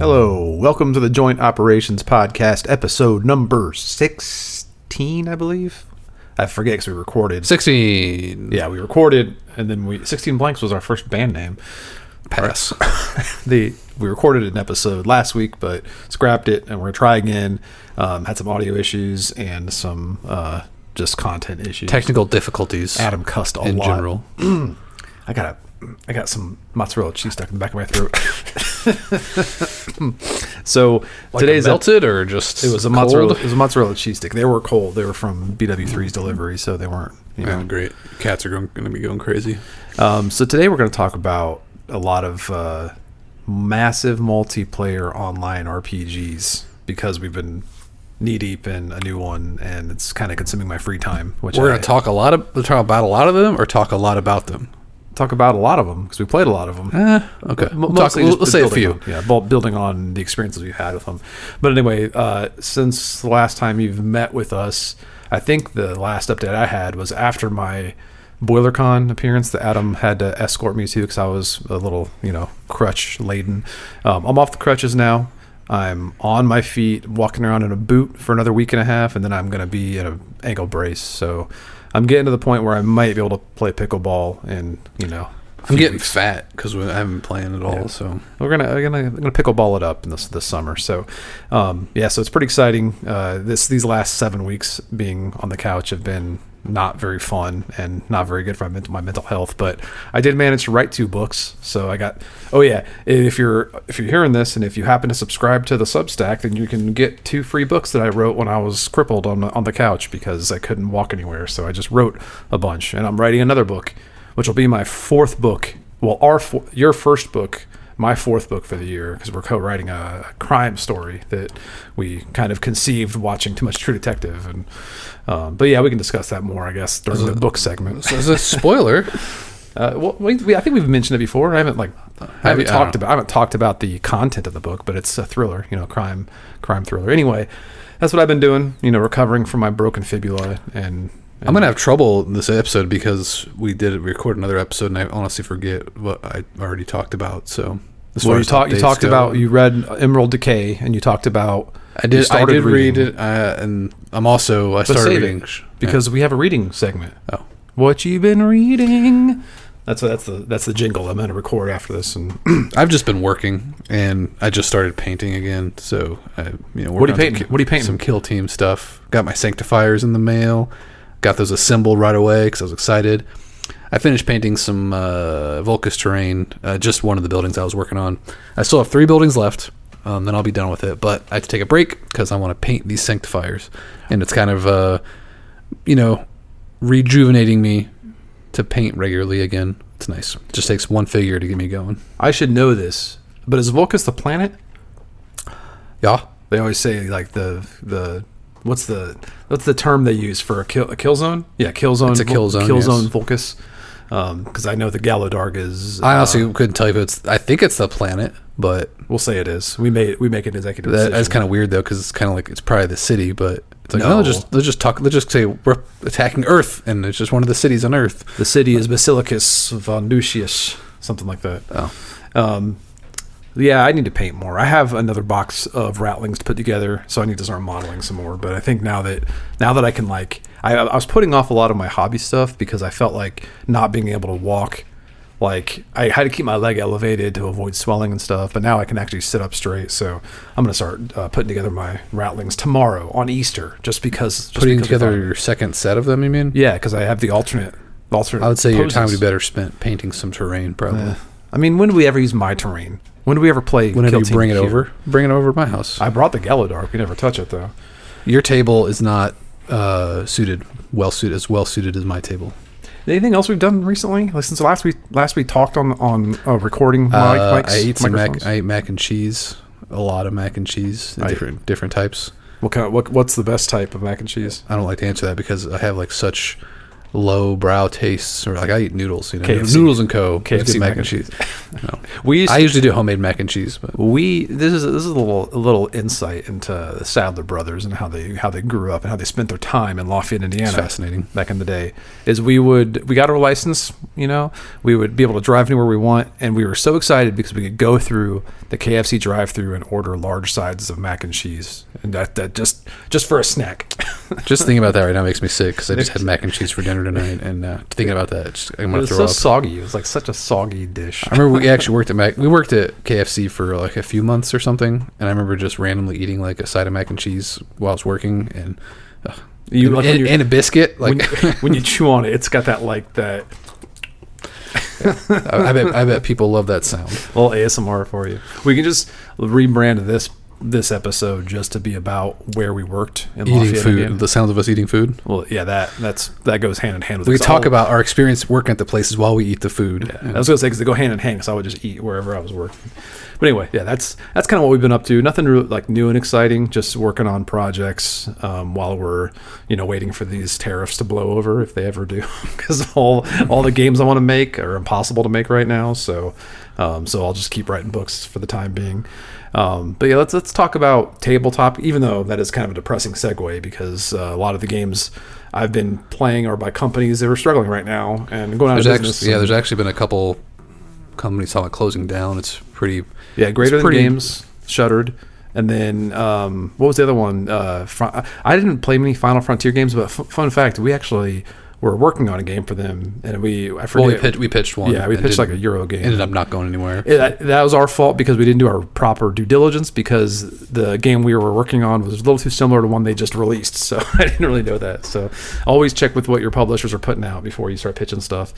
Hello, welcome to the Joint Operations Podcast, episode number 16, I believe. I forget because we recorded. 16. Yeah, we recorded, and then 16 Blanks was our first band name. Pass. We recorded an episode last week, but scrapped it, and we're going to try again. Had some audio issues and some just content issues. Technical difficulties. Adam cussed a lot. In general. I got some mozzarella cheese stuck in the back of my throat. So Like today's melted or just it was a cold? mozzarella. It was a mozzarella cheese stick. They were cold. They were from BW3's delivery, so they weren't. Yeah, great. Cats are going to be going crazy. So today we're going to talk about a lot of massive multiplayer online RPGs because we've been knee deep in a new one, and it's kind of consuming my free time. Which We're going to talk about a lot of them, or talk a lot about them. Talk about a lot of them because we played a lot of them. Okay. Let's say a few. Building on the experiences we've had with them. But anyway, since the last time you've met with us, I think the last update I had was after my BoilerCon appearance that Adam had to escort me to because I was a little, crutch laden. I'm off the crutches now. I'm on my feet, walking around in a boot for another week and a half, and then I'm going to be in an ankle brace. So I'm getting to the point where I might be able to play pickleball and, I'm getting fat because I haven't been playing at all. Yeah. So we're gonna pickleball it up in this summer. So, so it's pretty exciting. These last 7 weeks being on the couch have been not very fun and not very good for my mental health. But I did manage to write 2 books. So I got. Oh yeah, if you're hearing this and if you happen to subscribe to the Substack, then you can get 2 free books that I wrote when I was crippled on the couch because I couldn't walk anywhere. So I just wrote a bunch, and I'm writing another book, which will be my 4th book. Well, your first book, my 4th book for the year, because we're co-writing a crime story that we kind of conceived watching too much True Detective. And but yeah, we can discuss that more, I guess, during the book segment. So as a spoiler, I think we've mentioned it before. I haven't talked about the content of the book, but it's a thriller, crime thriller. Anyway, that's what I've been doing, recovering from my broken fibula and I'm going to have trouble in this episode because we did record another episode and I honestly forget what I already talked about. So you talked about, you read Emerald Decay and you talked about, I did read it. And I started reading because we have a reading segment. Oh, what you been reading? That's the jingle I'm going to record after this. And I've just been working and I just started painting again. So what are you painting? Some Kill Team stuff. Got my sanctifiers in the mail. Got those assembled right away because I was excited. I finished painting some Vulcus terrain, just one of the buildings I was working on. I still have 3 buildings left, then I'll be done with it. But I have to take a break because I want to paint these sanctifiers. And it's kind of, rejuvenating me to paint regularly again. It's nice. It just takes one figure to get me going. I should know this, but is Vulcus the planet? Yeah. They always say, like, What's the term they use for a kill zone? Yeah, kill zone. It's a kill zone. Kill zone Vulcus. Because I know the Gallowdark is. I honestly couldn't tell you if I think it's the planet, but we'll say it is. We make an executive decision. That's kind of weird though, because it's kind of like it's probably the city, but it's like no, they'll just say we're attacking Earth, and it's just one of the cities on Earth. The city is Basilicus von Lucius, something like that. Oh. Yeah, I need to paint more. I have another box of Rattlings to put together, so I need to start modeling some more. But I think now that I can, I was putting off a lot of my hobby stuff because I felt like not being able to walk, I had to keep my leg elevated to avoid swelling and stuff. But now I can actually sit up straight. So I'm going to start putting together my Rattlings tomorrow on Easter, just because. Putting together your second set of them, you mean? Yeah, because I have the alternate. I would say your time would be better spent painting some terrain, probably. I mean, when do we ever use my terrain? When do we ever play? Whenever you bring it over to my house. I brought the Gallowdark. We never touch it though. Your table is not well suited as my table. Anything else we've done recently? Since last we talked on recording mics. I ate mac and cheese. A lot of mac and cheese. Different types. What's the best type of mac and cheese? I don't like to answer that because I have such low brow tastes, or like I eat noodles, KFC. Noodles and Co. KFC mac and cheese. I usually do homemade mac and cheese, but this is a little insight into the Sadler brothers and how they grew up and how they spent their time in Lafayette, Indiana. it's fascinating. Back in the day, is we got our license, we would be able to drive anywhere we want, and we were so excited because we could go through the KFC drive-through and order large sizes of mac and cheese, and that just for a snack. Just thinking about that right now makes me sick because I just had mac and cheese for dinner tonight, and thinking about that, I'm gonna throw up. It's so soggy. It was like such a soggy dish. I remember we actually worked at KFC for like a few months or something, and I remember just randomly eating like a side of mac and cheese while I was working, and and a biscuit. Like when you chew on it, it's got that like that. I bet people love that sound. Well, ASMR for you. We can just rebrand this episode just to be about where we worked in Eating Lafayette, food. Indiana. The sounds of us eating food. Well, yeah, that goes hand in hand with. We talk about our experience working at the places while we eat the food. Yeah, I was gonna say because they go hand in hand. Because I would just eat wherever I was working. But anyway, yeah, that's kind of what we've been up to. Nothing really, like new and exciting. Just working on projects while we're waiting for these tariffs to blow over if they ever do. Because all the games I want to make are impossible to make right now. So I'll just keep writing books for the time being. But yeah, let's talk about tabletop, even though that is kind of a depressing segue because a lot of the games I've been playing are by companies that are struggling right now and going out of business. There's actually been a couple companies talking about closing down. It's pretty... Yeah, Greater Than Games shuttered. And then, what was the other one? I didn't play many Final Frontier games, but fun fact, we actually were working on a game for them, and we pitched one. Yeah, we pitched like a Euro game. Ended up not going anywhere. That was our fault because we didn't do our proper due diligence because the game we were working on was a little too similar to one they just released. So I didn't really know that. So always check with what your publishers are putting out before you start pitching stuff.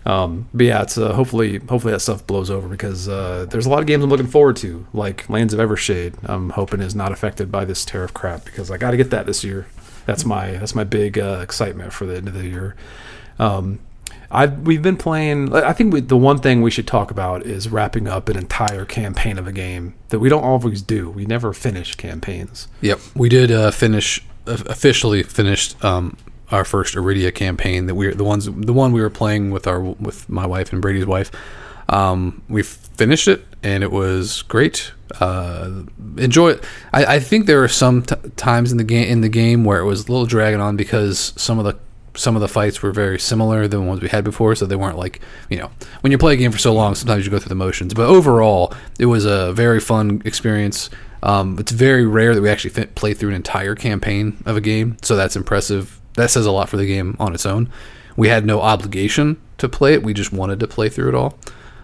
But yeah, it's hopefully that stuff blows over because there's a lot of games I'm looking forward to, like Lands of Evershade. I'm hoping is not affected by this tariff crap because I got to get that this year. That's my big excitement for the end of the year. We've been playing. I think the one thing we should talk about is wrapping up an entire campaign of a game that we don't always do. We never finish campaigns. Yep, we did officially finished our first Iridia campaign that the one we were playing with my wife and Brady's wife. We finished it and it was great. Enjoy it. I think there are some times in the game where it was a little dragging on because some of the fights were very similar than the ones we had before, so they weren't like, when you play a game for so long, sometimes you go through the motions. But overall, it was a very fun experience. It's very rare that we actually play through an entire campaign of a game, so that's impressive. That says a lot for the game on its own. We had no obligation to play it. We just wanted to play through it all.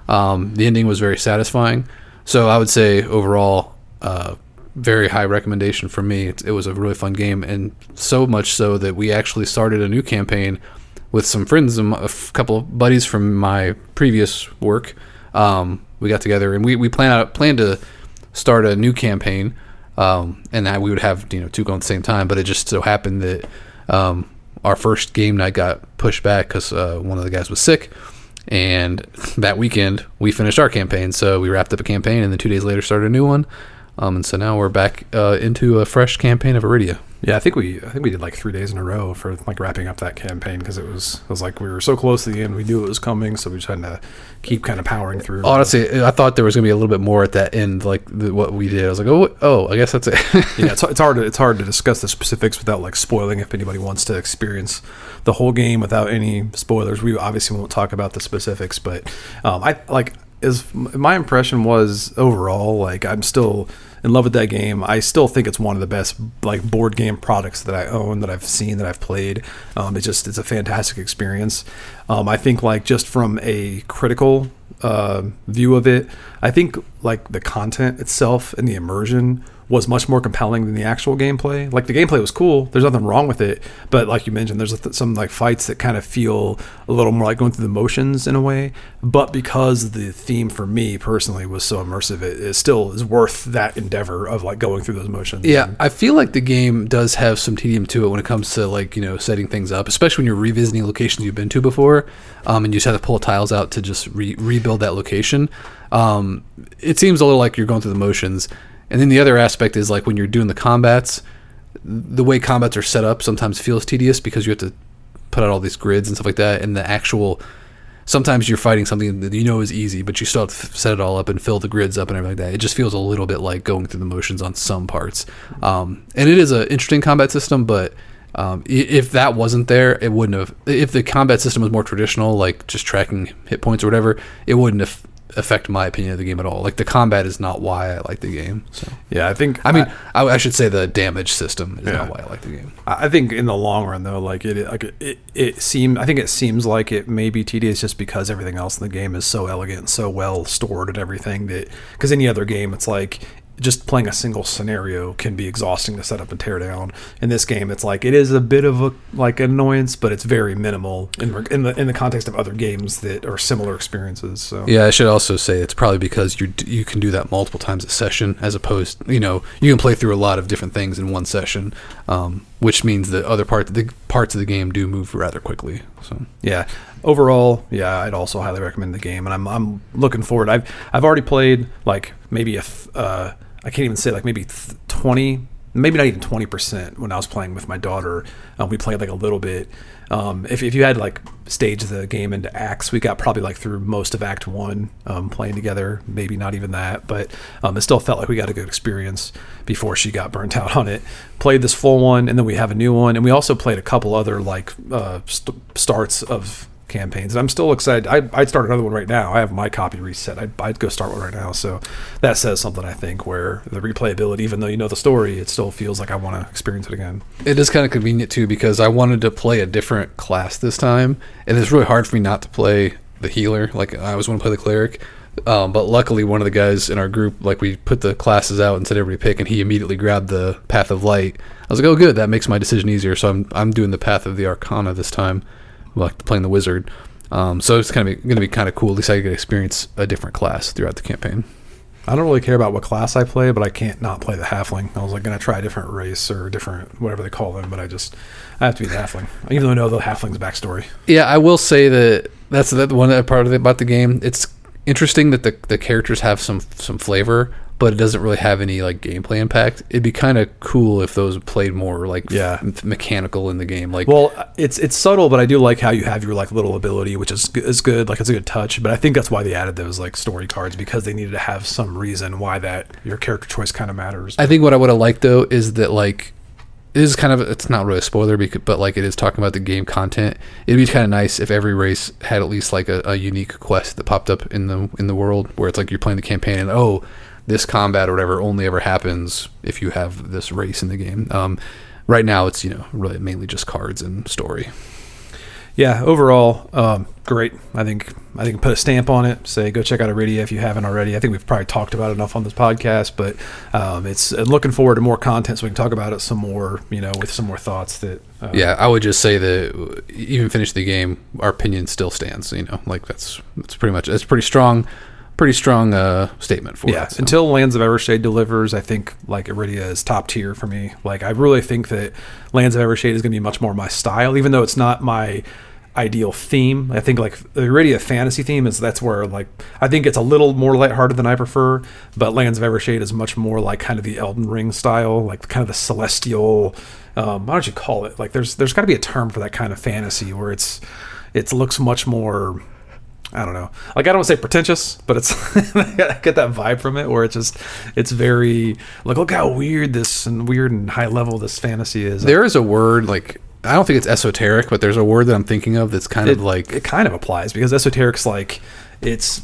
The ending was very satisfying. So I would say overall, very high recommendation for me. It was a really fun game, and so much so that we actually started a new campaign with some friends and a couple of buddies from my previous work. We got together and we planned to start a new campaign, and that we would have two going at the same time. But it just so happened that our first game night got pushed back because one of the guys was sick. And that weekend we finished our campaign, so we wrapped up a campaign and then 2 days later started a new one, and so now we're back into a fresh campaign of Iridia. Yeah, I think we did like 3 days in a row for like wrapping up that campaign because it was like we were so close to the end, we knew it was coming, so we just had to keep kind of powering through. Honestly, I thought there was gonna be a little bit more at that end, like what we did. I was like, oh, I guess that's it. Yeah, it's hard to discuss the specifics without like spoiling if anybody wants to experience the whole game without any spoilers. We obviously won't talk about the specifics, but my impression was overall, like I'm still in love with that game. I still think it's one of the best like board game products that I own, that I've seen, that I've played. It's a fantastic experience. I think like just from a critical view of it, I think like the content itself and the immersion was much more compelling than the actual gameplay. Like the gameplay was cool, there's nothing wrong with it, but like you mentioned, there's some like fights that kind of feel a little more like going through the motions in a way, but because the theme for me personally was so immersive, it still is worth that endeavor of like going through those motions. Yeah, I feel like the game does have some tedium to it when it comes to like setting things up, especially when you're revisiting locations you've been to before, and you just have to pull tiles out to just rebuild that location. It seems a little like you're going through the motions. And then the other aspect is like when you're doing the combats, the way combats are set up sometimes feels tedious because you have to put out all these grids and stuff like that, and the actual sometimes you're fighting something that you know is easy, but you still have to set it all up and fill the grids up and everything like that. It just feels a little bit like going through the motions on some parts. And it is an interesting combat system, but if that wasn't there, it wouldn't have. If the combat system was more traditional, like just tracking hit points or whatever, it wouldn't have affect my opinion of the game at all. Like the combat is not why I like the game. So yeah, I should say the damage system is not why I like the game. I think in the long run though, I think it seems like it may be tedious just because everything else in the game is so elegant and so well stored and everything, that because any other game it's like just playing a single scenario can be exhausting to set up and tear down. In this game, it's like it is a bit of a like annoyance, but it's very minimal in the context of other games that are similar experiences. So yeah, I should also say it's probably because you can do that multiple times a session, as opposed you can play through a lot of different things in one session, which means that other parts of the game do move rather quickly. So yeah. Overall, yeah, I'd also highly recommend the game, and I'm looking forward. I've already played like maybe I can't even say like maybe 20, maybe not even 20% when I was playing with my daughter. We played like a little bit. If you had like staged the game into acts, we got probably like through most of Act 1 playing together, maybe not even that, but it still felt like we got a good experience before she got burnt out on it. Played this full one, and then we have a new one, and we also played a couple other like starts of campaigns, and I'm still excited. I'd start another one right now. I have my copy reset. I'd go start one right now. So that says something, I think, where the replayability, even though you know the story, it still feels like I want to experience it again. It is kind of convenient too, because I wanted to play a different class this time, and it's really hard for me not to play the healer. Like I always want to play the cleric, but luckily one of the guys in our group, like we put the classes out and said everybody pick, and he immediately grabbed the Path of Light. I was like, oh good, that makes my decision easier. So I'm doing the Path of the Arcana this time, like playing the wizard. So it's going to be kind of cool. At least I get to experience a different class throughout the campaign. I don't really care about what class I play, but I can't not play the halfling. I was like going to try a different race or different whatever they call them, but I have to be the halfling, even though I know the halfling's backstory. Yeah, I will say that's the one part about the game. It's interesting that the characters have some flavor, but it doesn't really have any like gameplay impact. It'd be kind of cool if those played more like mechanical in the game. Like, well, it's subtle, but I do like how you have your like little ability, which is good. Like it's a good touch. But I think that's why they added those like story cards, because they needed to have some reason why that your character choice kind of matters. I think what I would have liked though is that like it's not really a spoiler, but like it is talking about the game content. It'd be kind of nice if every race had at least like a unique quest that popped up in the world, where it's like you're playing the campaign and this combat or whatever only ever happens if you have this race in the game. Right now it's really mainly just cards and story. Yeah, overall, great. I think put a stamp on it. Say go check out Iridia if you haven't already. I think we've probably talked about it enough on this podcast, but it's looking forward to more content so we can talk about it some more. With some more thoughts that. Yeah, I would just say that even finish the game, our opinion still stands. Like that's pretty much it's pretty strong statement for it. So. Until Lands of Evershade delivers, I think like Iridia is top tier for me. Like I really think that Lands of Evershade is going to be much more my style, even though it's not my ideal theme. I think like the Iridia fantasy theme that's where like I think it's a little more lighthearted than I prefer, but Lands of Evershade is much more like kind of the Elden Ring style, like kind of the celestial. Why don't you call it? Like there's got to be a term for that kind of fantasy where it looks much more. I don't know. Like I don't want to say pretentious, but it's I get that vibe from it where it's very like look how weird and high level this fantasy is. There is a word like I don't think it's esoteric, but there's a word that I'm thinking of that's kind of like it kind of applies because esoteric's like it's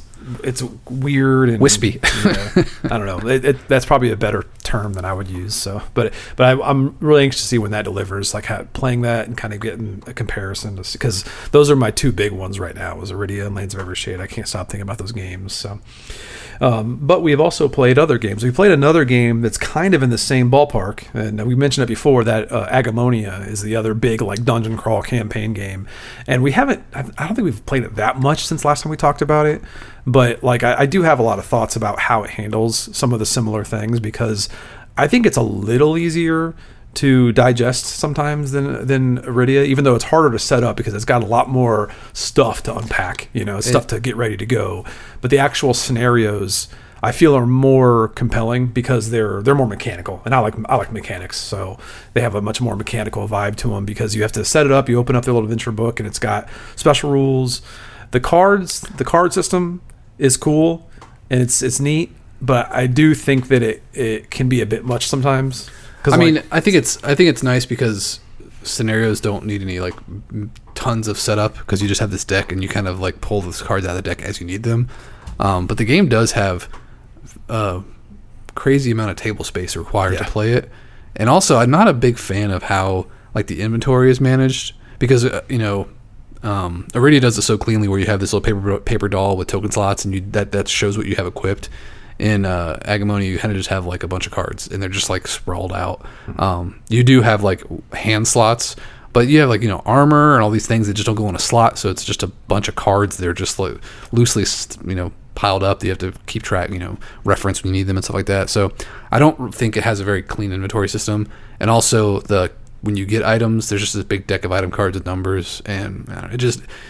weird and wispy. I don't know. That's probably a better term than I would use. So, but I'm really anxious to see when that delivers. Like playing that and kind of getting a comparison because those are my two big ones right now. Was Iridia and Lands of Evershade. I can't stop thinking about those games. So, but we have also played other games. We played another game that's kind of in the same ballpark, and we mentioned it before. That Agamonia is the other big like dungeon crawl campaign game, and we haven't. I don't think we've played it that much since last time we talked about it. But like I do have a lot of thoughts about how it handles some of the similar things because I think it's a little easier to digest sometimes than Iridia, even though it's harder to set up because it's got a lot more stuff to unpack, stuff to get ready to go. But the actual scenarios I feel are more compelling because they're more mechanical, and I like mechanics, so they have a much more mechanical vibe to them because you have to set it up. You open up the little adventure book, and it's got special rules. The card system is cool, and it's neat, but I do think that it can be a bit much sometimes. I mean, I think it's nice because scenarios don't need any like tons of setup because you just have this deck and you kind of like pull those cards out of the deck as you need them. But the game does have a crazy amount of table space required to play it, and also I'm not a big fan of how like the inventory is managed because Iridia does it so cleanly where you have this little paper doll with token slots and that shows what you have equipped. In Agamonia, you kind of just have like a bunch of cards and they're just like sprawled out. You do have like hand slots, but you have like armor and all these things that just don't go in a slot, so it's just a bunch of cards. They're just like loosely piled up that you have to keep track, reference when you need them and stuff like that. So I don't think it has a very clean inventory system. And also when you get items, there's just this big deck of item cards with numbers, and it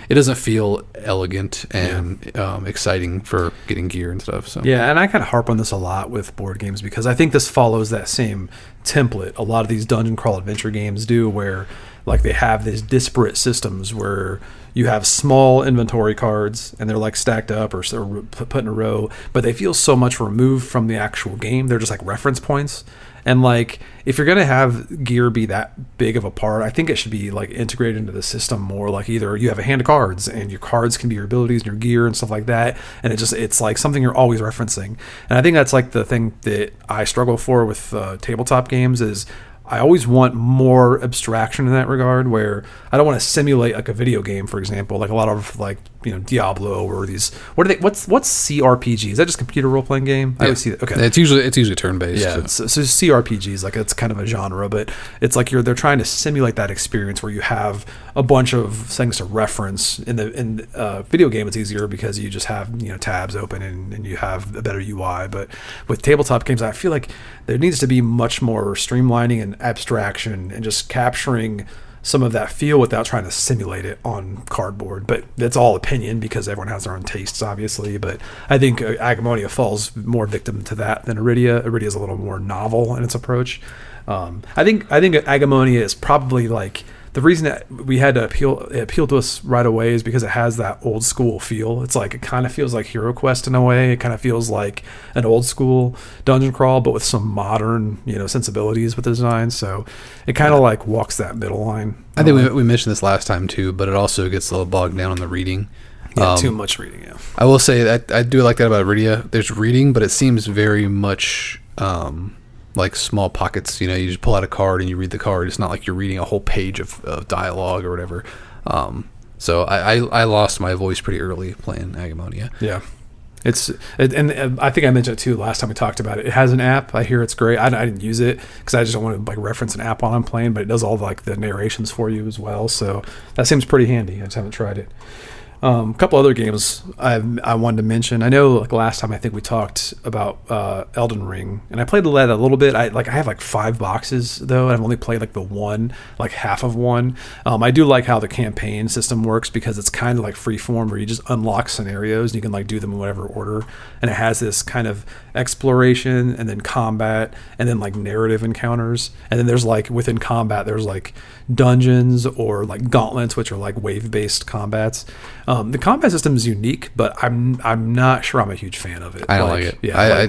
doesn't feel elegant and exciting for getting gear and stuff. So yeah, and I kind of harp on this a lot with board games because I think this follows that same template a lot of these dungeon crawl adventure games do, where like they have these disparate systems where you have small inventory cards and they're like stacked up or put in a row, but they feel so much removed from the actual game. They're just like reference points. And like, if you're going to have gear be that big of a part, I think it should be like integrated into the system more. Like either you have a hand of cards and your cards can be your abilities and your gear and stuff like that. And it's like something you're always referencing. And I think that's like the thing that I struggle for with tabletop games is I always want more abstraction in that regard, where I don't want to simulate like a video game, for example, like a lot of like Diablo or these what's CRPG? Is that just computer role playing game? I always see that. Okay, it's usually turn based. Yeah, so CRPGs, like it's kind of a genre, but it's like they're trying to simulate that experience where you have a bunch of things to reference. In the video game, it's easier because you just have tabs open and you have a better UI. But with tabletop games, I feel like there needs to be much more streamlining and abstraction and just capturing some of that feel without trying to simulate it on cardboard. But that's all opinion because everyone has their own tastes, obviously. But I think Agamonia falls more victim to that than Iridia. Iridia is a little more novel in its approach. I think Agamonia is probably like the reason that we had to appeal to us right away is because it has that old school feel. It's like it kind of feels like Hero Quest in a way. It kind of feels like an old school dungeon crawl, but with some modern, sensibilities with the design. So it kind of like walks that middle line. I think we mentioned this last time too, but it also gets a little bogged down on the reading. Yeah, too much reading. Yeah, I will say that I do like that about Iridia. There's reading, but it seems very much like small pockets. You just pull out a card and you read the card. It's not like you're reading a whole page of dialogue or whatever. So I lost my voice pretty early playing Agamonia. Yeah. And I think I mentioned it too last time we talked about it. It has an app. I hear it's great. I didn't use it because I just don't want to like reference an app while I'm playing, but it does all like the narrations for you as well. So that seems pretty handy. I just haven't tried it. A couple other games I wanted to mention. I know like last time I think we talked about Elden Ring, and I played that a little bit. I have like 5 boxes though, and I've only played like the one, like half of one. I do like how the campaign system works because it's kind of like freeform where you just unlock scenarios and you can like do them in whatever order, and it has this kind of exploration and then combat and then like narrative encounters, and then there's like within combat there's like dungeons or like gauntlets, which are like wave-based combats. The combat system is unique, but I'm not sure I'm a huge fan of it. I don't like it. Yeah,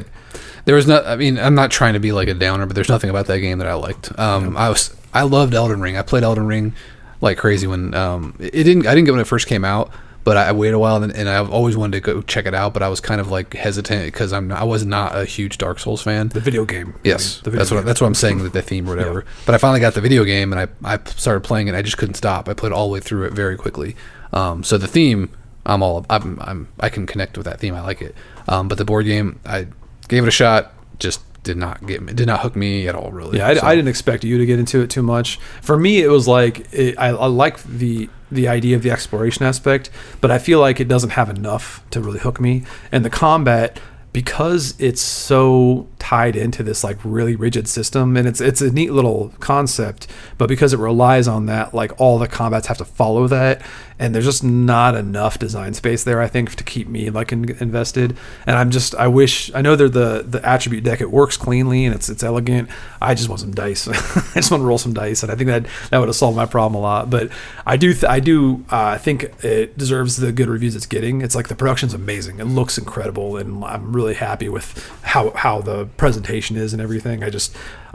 there was not. I mean, I'm not trying to be like a downer, but there's nothing about that game that I liked. I loved Elden Ring. I played Elden Ring like crazy when I didn't get it when it first came out, but I waited a while and I've always wanted to go check it out, but I was kind of like hesitant because I was not a huge Dark Souls fan. The video game. Yes, that's what I'm saying, the theme or whatever. Yeah. But I finally got the video game and I started playing it. And I just couldn't stop. I played all the way through it very quickly. So the theme, I can connect with that theme. I like it. But the board game, I gave it a shot. Just did not hook me at all, really. Yeah, I didn't expect you to get into it too much. For me, it was like I like the idea of the exploration aspect, but I feel like it doesn't have enough to really hook me. And the combat, because it's so tied into this like really rigid system, and it's a neat little concept, but because it relies on that, like all the combats have to follow that, and there's just not enough design space there, I think, to keep me like invested. And I know they're the attribute deck, it works cleanly and it's elegant. I just want some dice. I just want to roll some dice, and I think that would have solved my problem a lot. But I do think it deserves the good reviews it's getting. It's like the production's amazing, it looks incredible, and I'm really happy with how the presentation is and everything.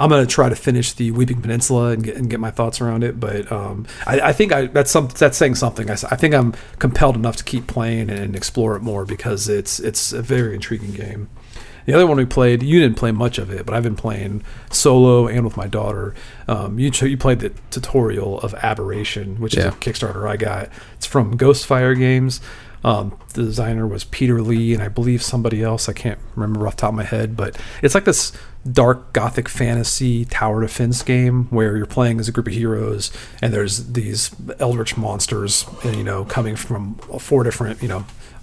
I'm gonna try to finish the Weeping Peninsula and get my thoughts around it. But I think that's saying something. I think I'm compelled enough to keep playing and explore it more, because it's a very intriguing game. The other one we played, you didn't play much of it, but I've been playing solo and with my daughter. You played the tutorial of Aberration, which is a Kickstarter I got. It's from Ghostfire Games. The designer was Peter Lee, and I believe somebody else. I can't remember off the top of my head, but it's like this dark gothic fantasy tower defense game where you're playing as a group of heroes, and there's these eldritch monsters, coming from 4 different,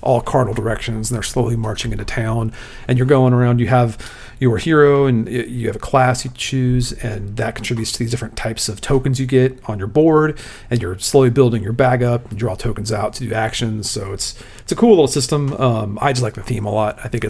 all cardinal directions, and they're slowly marching into town, and you're going around. You have your hero, and you have a class you choose, and that contributes to these different types of tokens you get on your board, and you're slowly building your bag up and draw tokens out to do actions. So it's a cool little system. I just like the theme a lot. I think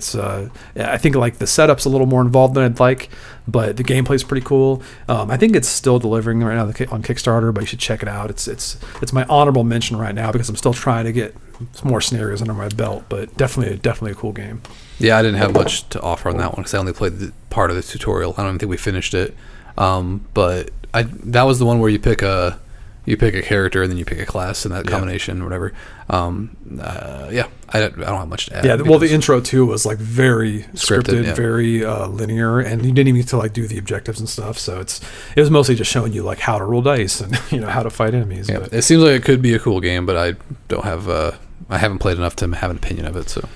I think like the setup's a little more involved than I'd like, but the gameplay's pretty cool. I think it's still delivering right now on Kickstarter, but you should check it out. It's my honorable mention right now, because I'm still trying to get some more scenarios under my belt, but definitely a cool game. Yeah, I didn't have much to offer on that one because I only played the part of the tutorial. I don't even think we finished it. But that was the one where you pick a character and then you pick a class in that combination or whatever. I don't have much to add. Yeah, well, the intro too was like very scripted, very linear, and you didn't even get to like do the objectives and stuff. So it was mostly just showing you like how to roll dice and how to fight enemies. Yeah, but it seems like it could be a cool game, but I don't have I haven't played enough to have an opinion of it. So.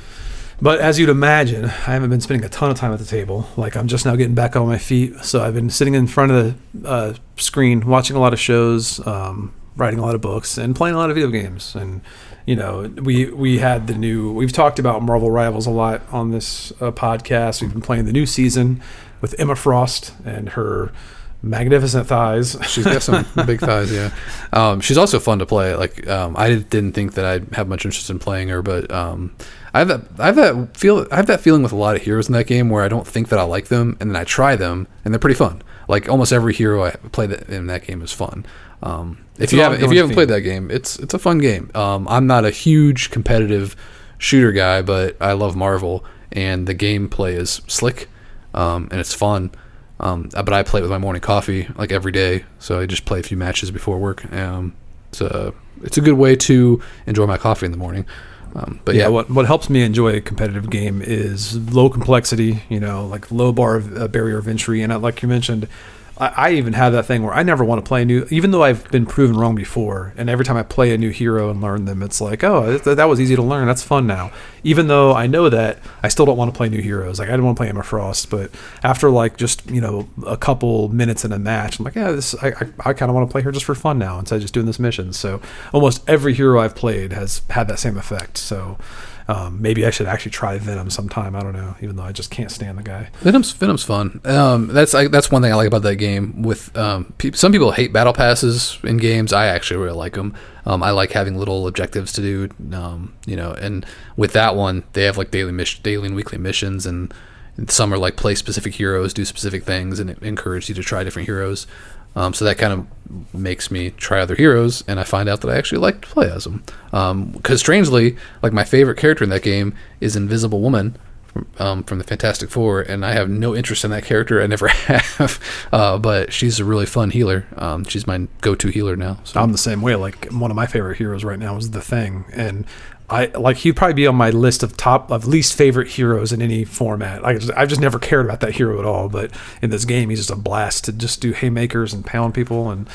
But as you'd imagine, I haven't been spending a ton of time at the table. Like, I'm just now getting back on my feet. So I've been sitting in front of the screen, watching a lot of shows, writing a lot of books, and playing a lot of video games. And, we've talked about Marvel Rivals a lot on this podcast. We've been playing the new season with Emma Frost and her magnificent thighs. She's got some big thighs, yeah. She's also fun to play. Like, I didn't think that I'd have much interest in playing her, but I have that feeling with a lot of heroes in that game where I don't think that I like them, and then I try them, and they're pretty fun. Like almost every hero I play in that game is fun. If you haven't played that game, it's a fun game. I'm not a huge competitive shooter guy, but I love Marvel, and the gameplay is slick, and it's fun. But I play it with my morning coffee like every day, so I just play a few matches before work. It's a good way to enjoy my coffee in the morning. But what helps me enjoy a competitive game is low complexity, like low barrier of entry. And like you mentioned, I even have that thing where I never want to play even though I've been proven wrong before. And every time I play a new hero and learn them, it's like, oh, that was easy to learn. That's fun now. Even though I know that, I still don't want to play new heroes. Like, I didn't want to play Emma Frost, but after like just, a couple minutes in a match, I'm like, yeah, I kind of want to play her just for fun now instead of just doing this mission. So almost every hero I've played has had that same effect. So maybe I should actually try Venom sometime. I don't know, even though I just can't stand the guy. Venom's fun. That's one thing I like about that game. With some people hate battle passes in games. I actually really like them. I like having little objectives to do. And with that one, they have like daily and weekly missions, and some are like play specific heroes, do specific things, and it encourages you to try different heroes. So that kind of makes me try other heroes, and I find out that I actually like to play as them. Because strangely, like my favorite character in that game is Invisible Woman from the Fantastic Four, and I have no interest in that character. I never have. But she's a really fun healer. She's my go-to healer now. So. I'm the same way. Like, one of my favorite heroes right now is The Thing, and he'd probably be on my list of least favorite heroes in any format. I've just never cared about that hero at all. But in this game, he's just a blast to just do haymakers and pound people, and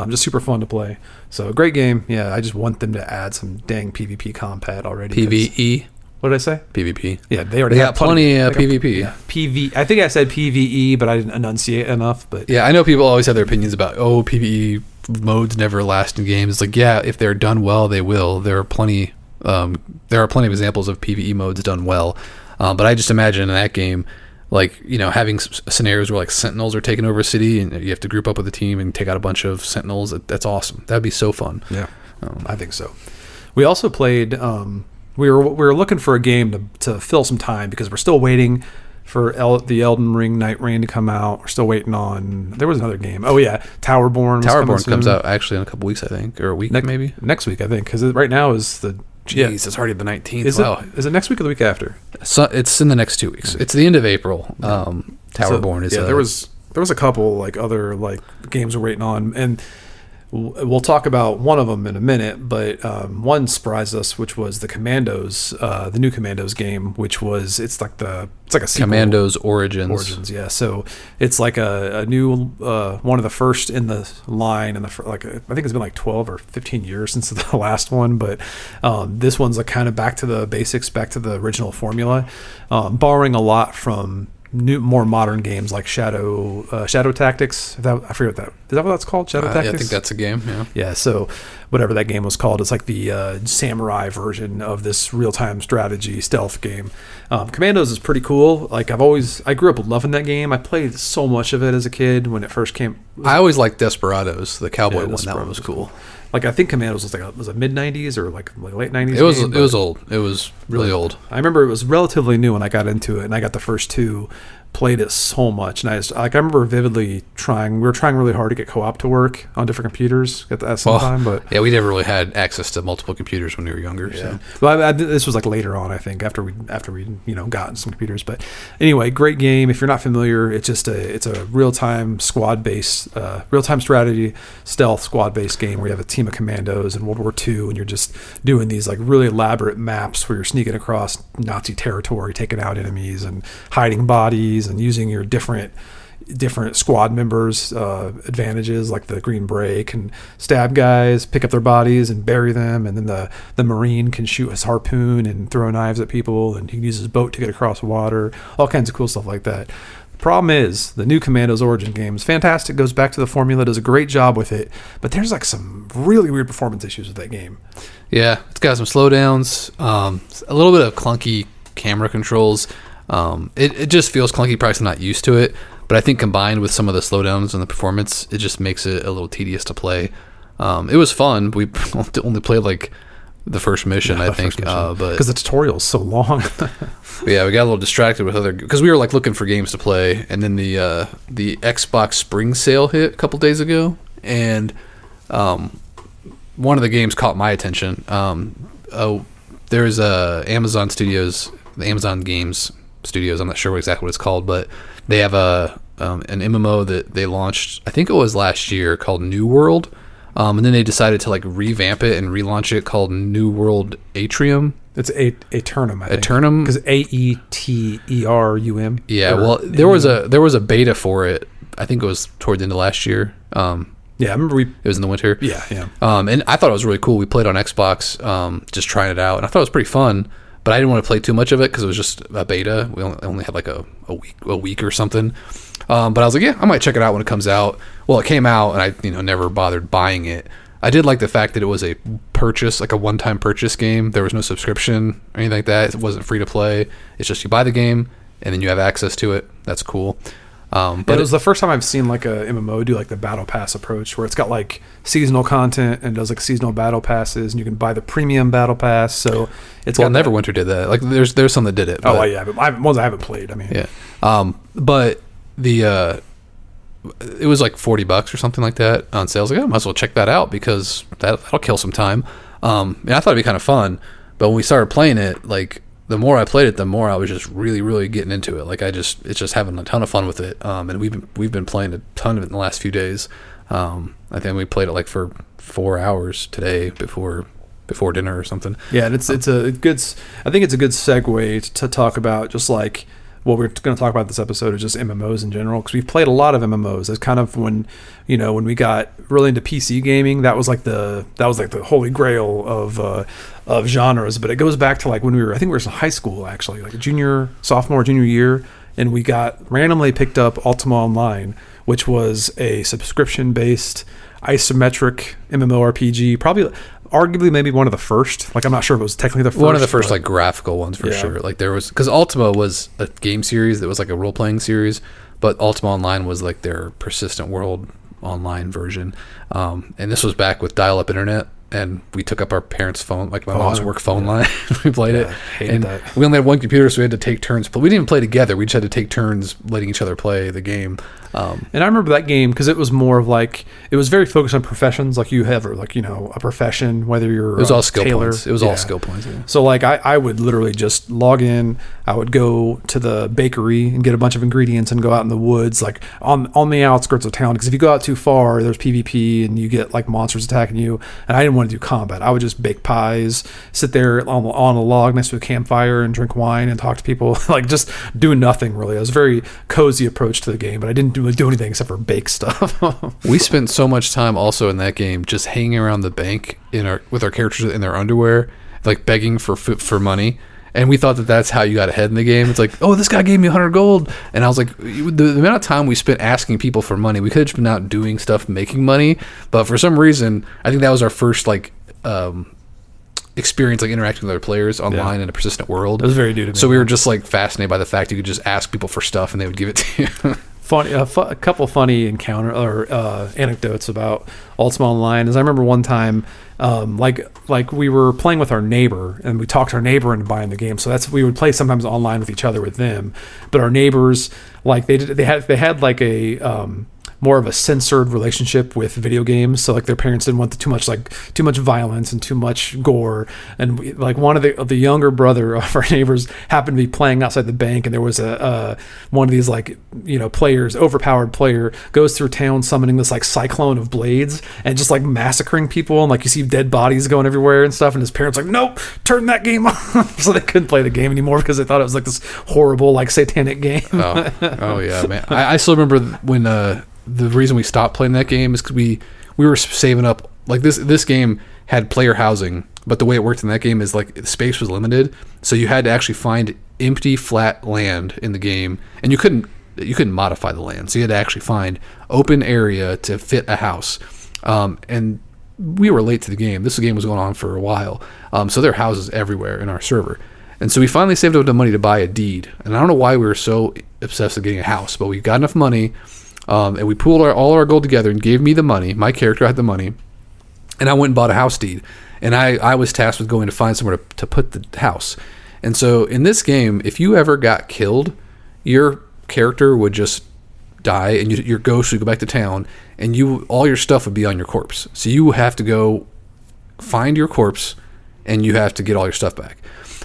just super fun to play. So great game. Yeah, I just want them to add some dang PvP combat already. PvE. What did I say? PvP. Yeah, they already got plenty of PvP. Yeah, PV. I think I said PvE, but I didn't enunciate enough. But yeah, I know people always have their opinions about PvE modes never last in games. It's like, yeah, if they're done well, they will. There are plenty of examples of PvE modes done well. But I just imagine in that game, like, having scenarios where like sentinels are taking over a city and you have to group up with a team and take out a bunch of sentinels. That's awesome. That'd be so fun. Yeah, I think so. We also played. We were looking for a game to fill some time because we're still waiting for the Elden Ring Night Rain to come out. We're still waiting on. There was another game. Oh yeah, Towerborn. Towerborn comes out actually in a couple weeks, I think, or a week maybe. Next week, I think, because right now is the. Jeez, it's already the 19th. Is it next week or the week after? So it's in the next 2 weeks. It's the end of April. Towerborn is. Yeah, there was a couple like other like games we're waiting on, and we'll talk about one of them in a minute. But one surprised us, which was the Commandos, the new Commandos game, which was it's like a sequel. Commandos Origins. Yeah. So it's like a new one of the first in the line, and I think it's been like 12 or 15 years since the last one, but this one's like kind of back to the basics, back to the original formula, borrowing a lot from more modern games like Shadow Tactics. I forget what is that what that's called? Shadow Tactics? Yeah, I think that's a game. Yeah. So whatever that game was called, it's like the samurai version of this real-time strategy stealth game. Commandos is pretty cool. Like I grew up loving that game. I played so much of it as a kid when it first came. I always liked Desperados, the cowboy one. That one was cool. Like I think Commandos was a mid 90s or like late 90s. It was old. It was really old. I remember it was relatively new when I got into it, and I got the first two. Played it so much, and I remember vividly we were trying really hard to get co-op to work on different computers at some time, but yeah, we never really had access to multiple computers when we were younger. Yeah. So. Well, this was like later on, I think, after we gotten some computers. But anyway, great game. If you're not familiar, it's a real-time squad-based, real-time strategy stealth squad-based game where you have a team of commandos in World War II, and you're just doing these like really elaborate maps where you're sneaking across Nazi territory, taking out enemies, and hiding bodies, and using your different squad members' advantages, like the Green Beret can stab guys, pick up their bodies, and bury them, and then the Marine can shoot his harpoon and throw knives at people, and he can use his boat to get across water, all kinds of cool stuff like that. The problem is, the new Commandos Origin game is fantastic, goes back to the formula, does a great job with it, but there's like some really weird performance issues with that game. Yeah, it's got some slowdowns, a little bit of clunky camera controls. It just feels clunky, probably 'cause I'm not used to it, but I think combined with some of the slowdowns and the performance, it just makes it a little tedious to play. It was fun. We only played like the first mission, I think, but because the tutorial's so long. Yeah, we got a little distracted with because we were like looking for games to play, and then the Xbox Spring Sale hit a couple days ago, and one of the games caught my attention. There's Amazon Studios, the Amazon Games Studios. I'm not sure exactly what it's called, but they have an MMO that they launched, I think it was last year, called New World, and then they decided to like revamp it and relaunch it called New World Atrium. It's Aeternum, I think. Aeternum, because AETERUM. Yeah, well, there was a beta for it. I think it was toward the end of last year. Yeah, I remember it was in the winter. Yeah. And I thought it was really cool. We played on Xbox, just trying it out, and I thought it was pretty fun. But I didn't want to play too much of it because it was just a beta. We only had like a week or something. But I was like, yeah, I might check it out when it comes out. Well, it came out, and I never bothered buying it. I did like the fact that it was a purchase, like a one-time purchase game. There was no subscription or anything like that. It wasn't free to play. It's just you buy the game and then you have access to it. That's cool. But it was the first time I've seen like a MMO do like the battle pass approach, where it's got like seasonal content and does like seasonal battle passes, and you can buy the premium battle pass. So it's Neverwinter did that. Like there's some that did it. But, yeah, but ones I haven't played. I mean, yeah. But it was like $40 or something like that on sale. I was like, I might as well check that out because that'll kill some time. And I thought it'd be kind of fun. But when we started playing it, like the more I played it, the more I was just really, really getting into it. Like it's just having a ton of fun with it. And we've been playing a ton of it in the last few days. I think we played it like for 4 hours today before dinner or something. Yeah, and it's a good. I think it's a good segue to talk about just like what we're going to talk about this episode is just MMOs in general, because we've played a lot of MMOs. It's kind of when we got really into PC gaming, that was like the holy grail of genres. But it goes back to like when I think we were in high school, actually, like sophomore, junior year, and we got randomly picked up Ultima Online, which was a subscription-based isometric MMORPG. Probably arguably maybe one of the first. Like I'm not sure if it was technically the first. One of the first like graphical ones for sure. Like there was, because Ultima was a game series that was like a role playing series, but Ultima Online was like their persistent world online version. And this was back with dial up internet. And we took up our parents' phone, like my mom's work phone line. We played it. And that. We only had one computer, so we had to take turns. But we didn't even play together. We just had to take turns letting each other play the game. And I remember that game because it was more of like, it was very focused on professions. Like you have like, you know, a profession, whether you're it was all skill tailor. points. It was all skill points. Yeah. So like I would literally just log in. I would go to the bakery and get a bunch of ingredients and go out in the woods, like on the outskirts of town. Because if you go out too far, there's PvP and you get like monsters attacking you. And I didn't want to do combat. I would just bake pies, sit there on a log next to a campfire and drink wine and talk to people, like just do nothing really. It was a very cozy approach to the game, but I didn't really do anything except for bake stuff. We spent so much time also in that game just hanging around the bank with our characters in their underwear, like begging for money. And we thought that that's how you got ahead in the game. It's like, oh, this guy gave me 100 gold. And I was like, the amount of time we spent asking people for money, we could have just been out doing stuff, making money. But for some reason, I think that was our first like experience, like interacting with other players online in a persistent world. It was very new to me. So we were just like fascinated by the fact you could just ask people for stuff and they would give it to you. Funny, a couple funny anecdotes about Ultima Online is I remember one time, like we were playing with our neighbor and we talked our neighbor into buying the game. So we would play sometimes online with each other with them, but our neighbors, like they had like a more of a censored relationship with video games. So like their parents didn't want too much violence and too much gore. And like one of the younger brother of our neighbors happened to be playing outside the bank, and there was one of these like, you know, overpowered player goes through town summoning this like cyclone of blades and just like massacring people, and like you see dead bodies going everywhere and stuff. And his parents like, nope, turn that game off. So they couldn't play the game anymore because they thought it was like this horrible like satanic game. Oh yeah, man. I still remember when the reason we stopped playing that game is because we were saving up. Like this game had player housing, but the way it worked in that game is like the space was limited, so you had to actually find empty flat land in the game, and you couldn't modify the land, so you had to actually find open area to fit a house. And we were late to the game. This game was going on for a while, so there are houses everywhere in our server. And so we finally saved up the money to buy a deed, and I don't know why we were so obsessed with getting a house, but we got enough money. And we pooled all our gold together and gave me the money. My character had the money. And I went and bought a house deed. And I was tasked with going to find somewhere to put the house. And so in this game, if you ever got killed, your character would just die and your ghost would go back to town, and all your stuff would be on your corpse. So you have to go find your corpse and you have to get all your stuff back.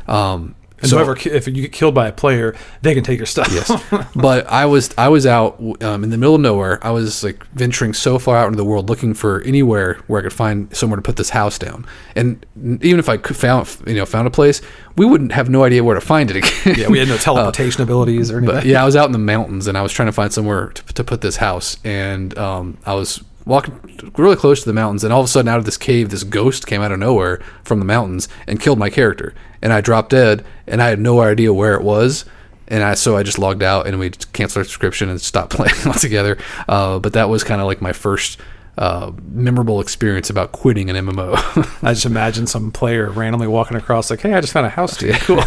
And so if you get killed by a player, they can take your stuff. Yes, but I was out in the middle of nowhere. I was like venturing so far out into the world, looking for anywhere where I could find somewhere to put this house down. And even if I could found a place, we wouldn't have no idea where to find it again. Yeah, we had no teleportation abilities or anything. But yeah, I was out in the mountains and I was trying to find somewhere to put this house. And I was walking really close to the mountains, and all of a sudden out of this cave, this ghost came out of nowhere from the mountains and killed my character. And I dropped dead, and I had no idea where it was. And so I just logged out, and we canceled our subscription and stopped playing altogether. But that was kind of like my first memorable experience about quitting an MMO. I just imagine some player randomly walking across like, hey, I just found a house deed. Cool.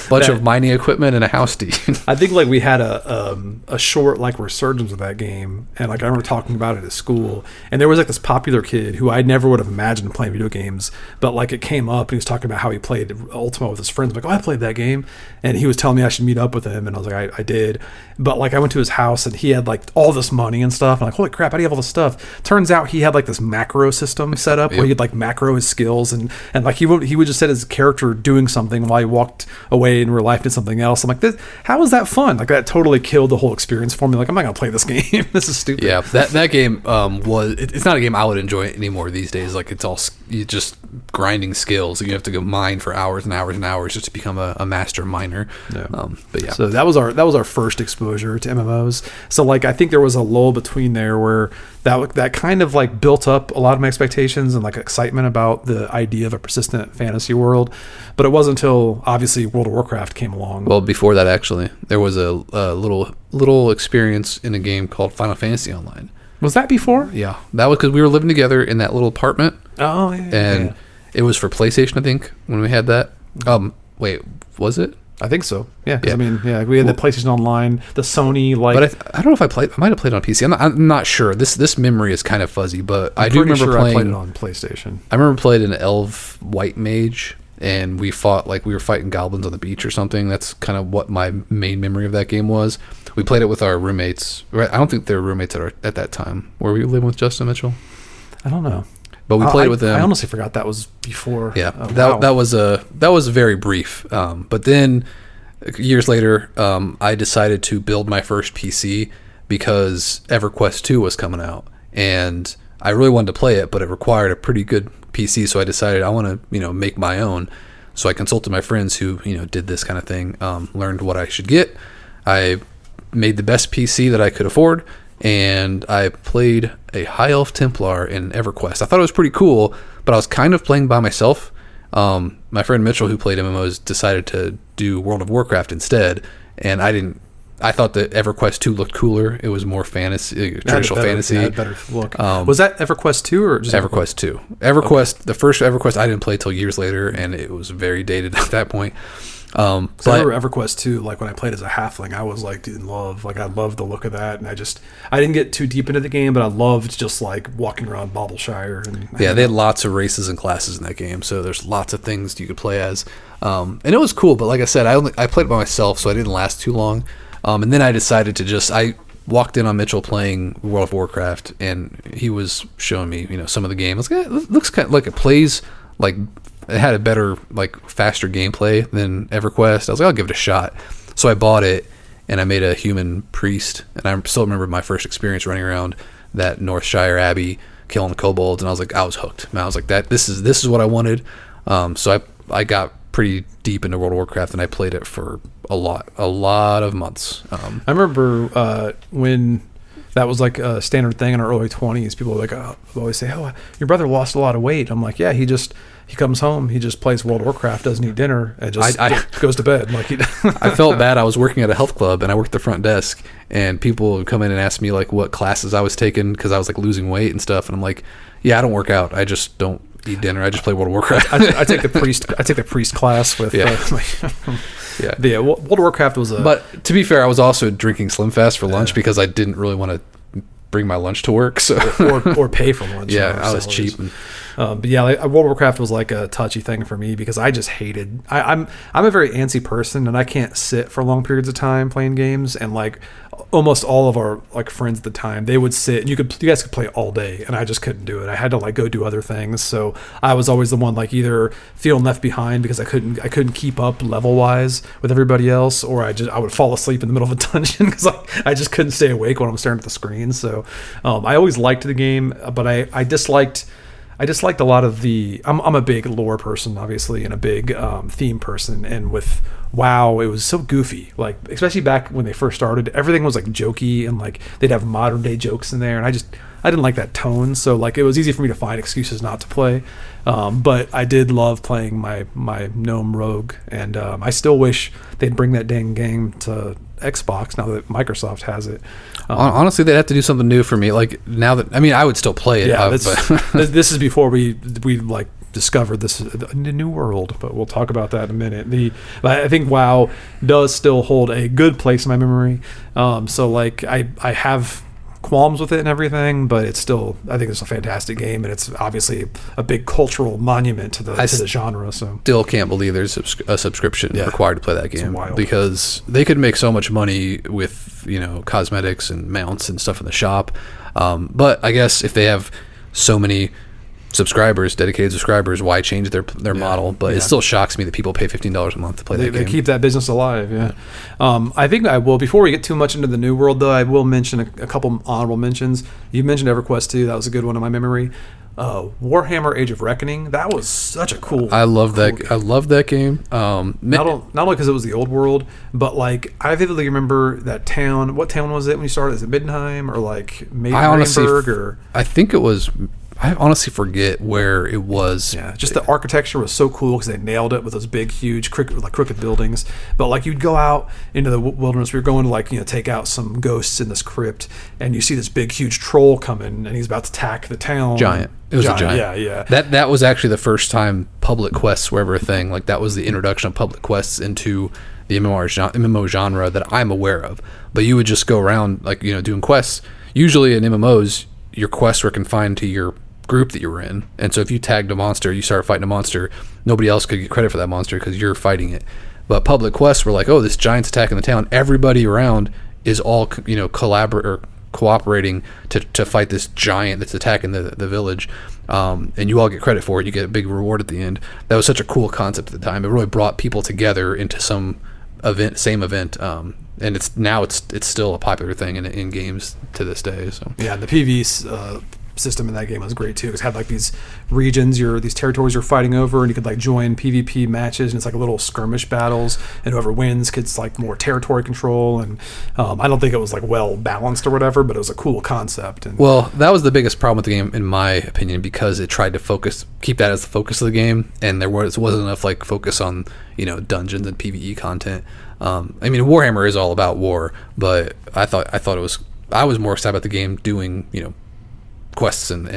Bunch of mining equipment and a house deed. I think like we had a short like resurgence of that game, and like I remember talking about it at school, and there was like this popular kid who I never would have imagined playing video games, but like it came up and he was talking about how he played Ultima with his friends. I'm like, oh, I played that game, and he was telling me I should meet up with him, and I was like, I did, but like I went to his house and he had like all this money and stuff. I'm like, holy crap, how do you have all this stuff? Turns out he had like this macro system set up where he'd like macro his skills, and like he would just set his character doing something while he walked away in real life did something else. I'm like, how is that fun? Like that totally killed the whole experience for me. Like I'm not gonna play this game. This is stupid. Yeah, that game it's not a game I would enjoy anymore these days. Like it's all you just grinding skills. You have to go mine for hours and hours and hours just to become a master miner. Yeah. But yeah, so that was our first exposure to MMOs. So like I think there was a lull between there where that kind of like built up a lot of my expectations and like excitement about the idea of a persistent fantasy world. But it wasn't until obviously World of Warcraft came along. Well, before that actually, there was a little experience in a game called Final Fantasy Online. Was that before? Yeah, that was because we were living together in that little apartment. Oh, yeah. And it was for PlayStation, I think, when we had that. Wait, was it? I think so. Yeah, because Yeah. I mean, yeah, we had the PlayStation Online, the Sony, like. But I don't know if I might have played it on PC. I'm not sure. This memory is kind of fuzzy, but I do remember playing. I played it on PlayStation. I remember playing an elf white mage, and we fought we were fighting goblins on the beach or something. That's kind of what my main memory of that game was. We played it with our roommates. Right? I don't think they were roommates at that time. Were we living with Justin Mitchell? I don't know. But we played with them. I honestly forgot that was before. Yeah, that was very brief. But then years later, I decided to build my first PC because EverQuest 2 was coming out, and I really wanted to play it, but it required a pretty good PC. So I decided I want to make my own. So I consulted my friends who did this kind of thing, learned what I should get. I made the best PC that I could afford, and I played a High Elf Templar in EverQuest. I thought it was pretty cool, but I was kind of playing by myself. My friend Mitchell, who played MMOs, decided to do World of Warcraft instead, and I didn't. I thought that EverQuest 2 looked cooler. It was more fantasy, traditional fantasy. Yeah, better look. Was that EverQuest 2 or just EverQuest 2? EverQuest, the first EverQuest, I didn't play till years later, and it was very dated at that point. I remember EverQuest 2, like when I played as a halfling, I was like in love. Like I loved the look of that, and I didn't get too deep into the game, but I loved just like walking around Baubleshire. And yeah, they had lots of races and classes in that game, so there's lots of things you could play as, and it was cool. But like I said, I played it by myself, so I didn't last too long. And then I decided to I walked in on Mitchell playing World of Warcraft, and he was showing me some of the game. I was like, it looks kind of like it plays like. It had a better, faster gameplay than EverQuest. I was like, I'll give it a shot. So I bought it, and I made a human priest. And I still remember my first experience running around that Northshire Abbey, killing kobolds. And I was hooked. And I was like, this is what I wanted. So I got pretty deep into World of Warcraft, and I played it for a lot of months. I remember when that was like a standard thing in our early 20s. People were like, always say, "Oh, your brother lost a lot of weight." I'm like, "Yeah, he comes home, he just plays World of Warcraft, doesn't eat dinner, and just goes to bed." Like I felt bad. I was working at a health club, and I worked the front desk, and people would come in and ask me what classes I was taking because I was losing weight and stuff, and I'm like, "Yeah, I don't work out. I just don't eat dinner. I just play World of Warcraft." I take the priest class with. Yeah, World of Warcraft was a. But to be fair, I was also drinking Slim Fast for lunch because I didn't really want to bring my lunch to work, so or pay for lunch. Yeah, I was cheap. But yeah, World of Warcraft was like a touchy thing for me because I just hated. I'm a very antsy person, and I can't sit for long periods of time playing games. And almost all of our friends at the time, they would sit, and you guys could play all day, and I just couldn't do it. I had to go do other things. So I was always the one either feeling left behind because I couldn't keep up level wise with everybody else, or I would fall asleep in the middle of a dungeon because I just couldn't stay awake when I'm staring at the screen. So I always liked the game, but I disliked a lot of the. I'm a big lore person, obviously, and a big theme person. And with WoW, it was so goofy. Especially back when they first started, everything was jokey, and they'd have modern day jokes in there. And I didn't like that tone. So it was easy for me to find excuses not to play. But I did love playing my gnome rogue, and I still wish they'd bring that dang game to Xbox now that Microsoft has it. Honestly, they'd have to do something new for me. Now that I would still play it. Yeah, this is before we discovered this a new world, but we'll talk about that in a minute. I think WoW does still hold a good place in my memory. So I have qualms with it and everything, but it's still, I think it's a fantastic game, and it's obviously a big cultural monument to the genre. So still can't believe there's a subscription required to play that game, because they could make so much money with cosmetics and mounts and stuff in the shop. But I guess if they have so many dedicated subscribers, why change their model? But it still shocks me that people pay $15 a month to play that game. They keep that business alive. I think I will, before we get too much into the new world though, I will mention a couple honorable mentions. You mentioned EverQuest 2. That was a good one in my memory. Warhammer Age of Reckoning, that was such a cool. I love that game. Not only because it was the old world, but I vividly remember that town. What town was it when you started? Is it Middenheim or Maidenberg? I think it was. I honestly forget where it was. Yeah, just the architecture was so cool because they nailed it with those big, huge, crooked buildings. But like you'd go out into the wilderness, we were going to like take out some ghosts in this crypt, and you see this big, huge troll coming, and he's about to attack the town. Giant. It was a giant. Yeah. That was actually the first time public quests were ever a thing. Like that was the introduction of public quests into the MMO genre that I'm aware of. But you would just go around like doing quests. Usually in MMOs, your quests were confined to your group that you were in, and so if you tagged a monster, you started fighting a monster, nobody else could get credit for that monster because you're fighting it. But public quests were like, oh, this giant's attacking the town, everybody around is all cooperating to fight this giant that's attacking the village, and you all get credit for it. You get a big reward at the end. That was such a cool concept at the time. It really brought people together into some same event, and it's still a popular thing in games to this day. So yeah, the PvE system in that game was great too. It had like these regions, these territories you're fighting over, and you could like join PvP matches, and it's like little skirmish battles, and whoever wins gets like more territory control. And I don't think it was like well balanced or whatever, but it was a cool concept. And well, that was the biggest problem with the game in my opinion, because it tried to keep that as the focus of the game, and there wasn't enough like focus on dungeons and PvE content. I mean, Warhammer is all about war, but I was more excited about the game doing quests and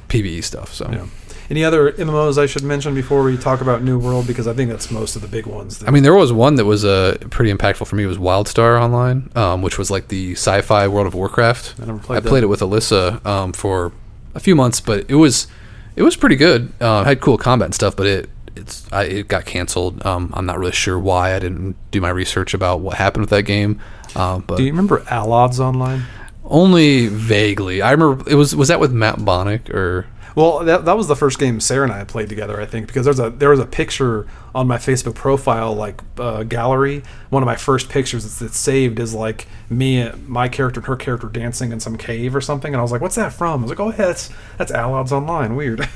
PvE stuff. So yeah. Any other MMOs I should mention before we talk about New World, because I think that's most of the big ones. I mean, there was one that was pretty impactful for me. It was WildStar Online, which was like the sci-fi World of Warcraft. I played it with Alyssa for a few months, but it was pretty good. It had cool combat and stuff, but it got canceled. I'm not really sure why. I didn't do my research about what happened with that game. But do you remember Allods Online? Only vaguely. I remember it was that with Matt Bonnick or. Well, that was the first game Sarah and I played together, I think, because there was a picture on my Facebook profile, like gallery. One of my first pictures that's saved is like me, my character, and her character dancing in some cave or something, and I was like, "What's that from?" I was like, "Oh yeah, that's Allods Online." Weird.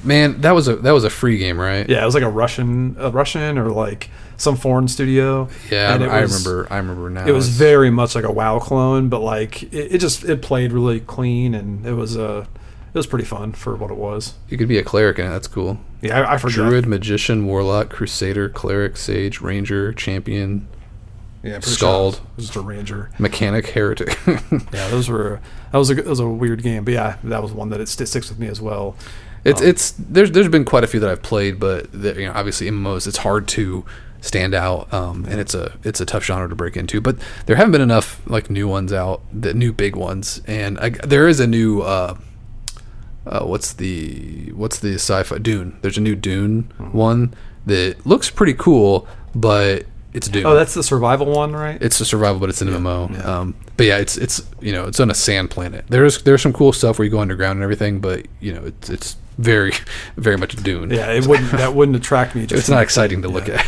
Man, that was a free game, right? Yeah, it was like a Russian or like some foreign studio. Yeah, I remember now. It was very much like a WoW clone, but like it played really clean, and it was pretty fun for what it was. You could be a cleric in it. That's cool. Yeah, I forgot. Druid, magician, warlock, crusader, cleric, sage, ranger, champion, scald, sure just a ranger, mechanic, heretic. Yeah, that was a weird game, but yeah, that was one that it sticks with me as well. There's been quite a few that I've played, but obviously MMOs, it's hard to stand out, and it's a tough genre to break into. But there haven't been enough like new ones out, the new big ones, and there is a new. What's the sci-fi Dune? There's a new Dune one that looks pretty cool, but it's Dune. Oh, that's the survival one, right? It's a survival, but it's an MMO. Yeah. But yeah, it's on a sand planet. There's some cool stuff where you go underground and everything, but it's very, very much Dune. Yeah, that wouldn't attract me. It's not exciting to look at.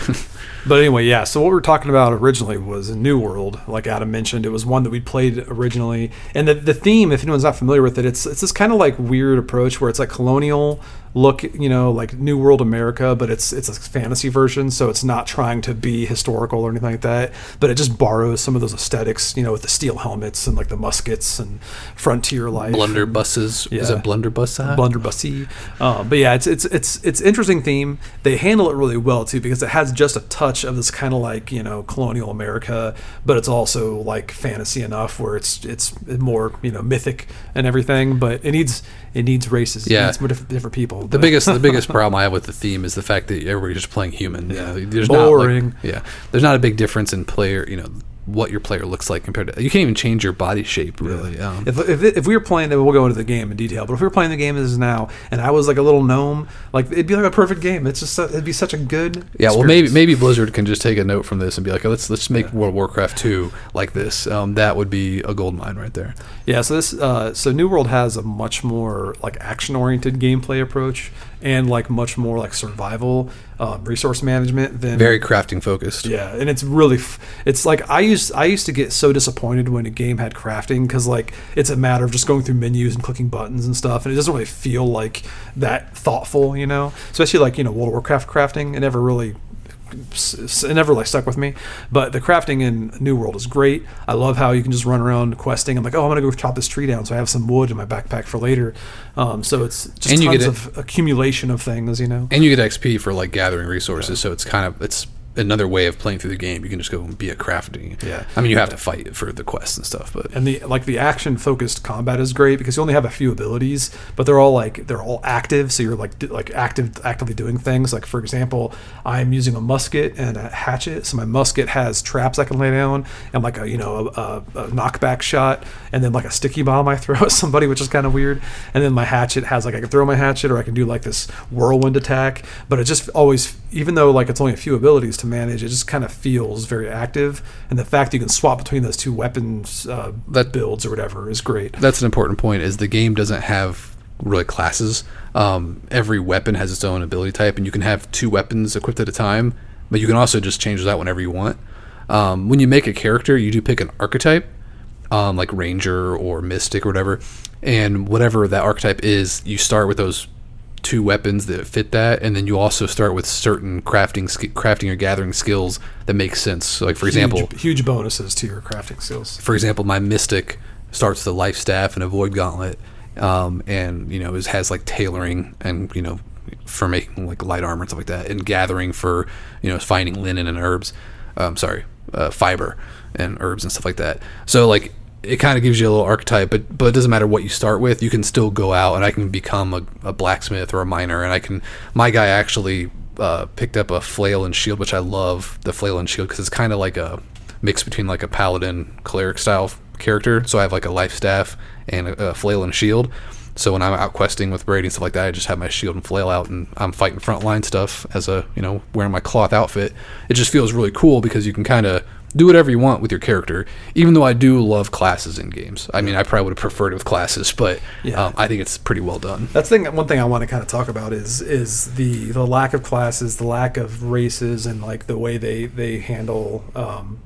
But anyway, yeah, so what we were talking about originally was a New World, like Adam mentioned. It was one that we'd played originally. And the theme, if anyone's not familiar with it, it's this kind of like weird approach where it's like colonial look, like New World America, but it's a fantasy version, so it's not trying to be historical or anything like that, but it just borrows some of those aesthetics, with the steel helmets and like the muskets and frontier life. Blunderbusses. Yeah. Is it blunderbuss? Blunderbussy. But yeah, it's interesting theme. They handle it really well too, because it has just a touch of this kind of like, colonial America, but it's also like fantasy enough where it's more, mythic and everything, but it needs races. Yeah. It needs more different people. The biggest problem I have with the theme is the fact that everybody's just playing human. Yeah. There's boring. There's not a big difference in player, what your player looks like compared to. You can't even change your body shape, really. Yeah. If we were playing, we'll go into the game in detail, but if we were playing the game as is now, and I was like a little gnome, like it'd be like a perfect game. It's just it'd be such a good experience. Well, maybe Blizzard can just take a note from this and be like, let's make World of Warcraft 2 like this. That would be a gold mine right there. Yeah. So New World has a much more like action oriented gameplay approach, and like much more like survival, resource management than very crafting focused. Yeah, and it's really it's like I used to get so disappointed when a game had crafting, because like it's a matter of just going through menus and clicking buttons and stuff, and it doesn't really feel like that thoughtful, especially like World of Warcraft crafting. It never really it never like stuck with me. But the crafting in New World is great. I love how you can just run around questing. I'm like, oh, I'm gonna go chop this tree down, so I have some wood in my backpack for later. So it's just tons of accumulation of things, you know. And you get XP for like gathering resources, so it's another way of playing through the game. You can just go and be a crafting. Yeah, I mean, you have to fight for the quests and stuff, but the action focused combat is great because you only have a few abilities, but they're all active. So you're actively doing things. Like for example, I'm using a musket and a hatchet. So my musket has traps I can lay down and like a knockback shot, and then like a sticky bomb I throw at somebody, which is kind of weird. And then my hatchet has like I can throw my hatchet or I can do like this whirlwind attack. But it just always, even though like it's only a few abilities to manage, it just kind of feels very active, and the fact that you can swap between those two weapons builds or whatever is great. That's an important point, is the game doesn't have really classes. Every weapon has its own ability type, and you can have 2 weapons equipped at a time, but you can also just change that whenever you want. When you make a character, you do pick an archetype, like ranger or mystic or whatever, and whatever that archetype is, you start with those 2 weapons that fit that, and then you also start with certain crafting or gathering skills that make sense. So like for example, huge bonuses to your crafting skills. For example, my mystic starts with a life staff and a void gauntlet, and it has like tailoring and for making like light armor and stuff like that, and gathering for finding linen and herbs. Fiber and herbs and stuff like that. So like it kind of gives you a little archetype, but it doesn't matter what you start with. You can still go out, and I can become a blacksmith or a miner, and my guy actually picked up a flail and shield, which I love the flail and shield because it's kind of like a mix between like a paladin cleric style character. So I have like a life staff and a flail and shield. So when I'm out questing with Brady and stuff like that, I just have my shield and flail out, and I'm fighting frontline stuff as wearing my cloth outfit. It just feels really cool because you can kind of do whatever you want with your character, even though I do love classes in games. I mean, I probably would have preferred it with classes, but I think it's pretty well done. That's one thing I want to kind of talk about is the lack of classes, the lack of races, and like the way they handle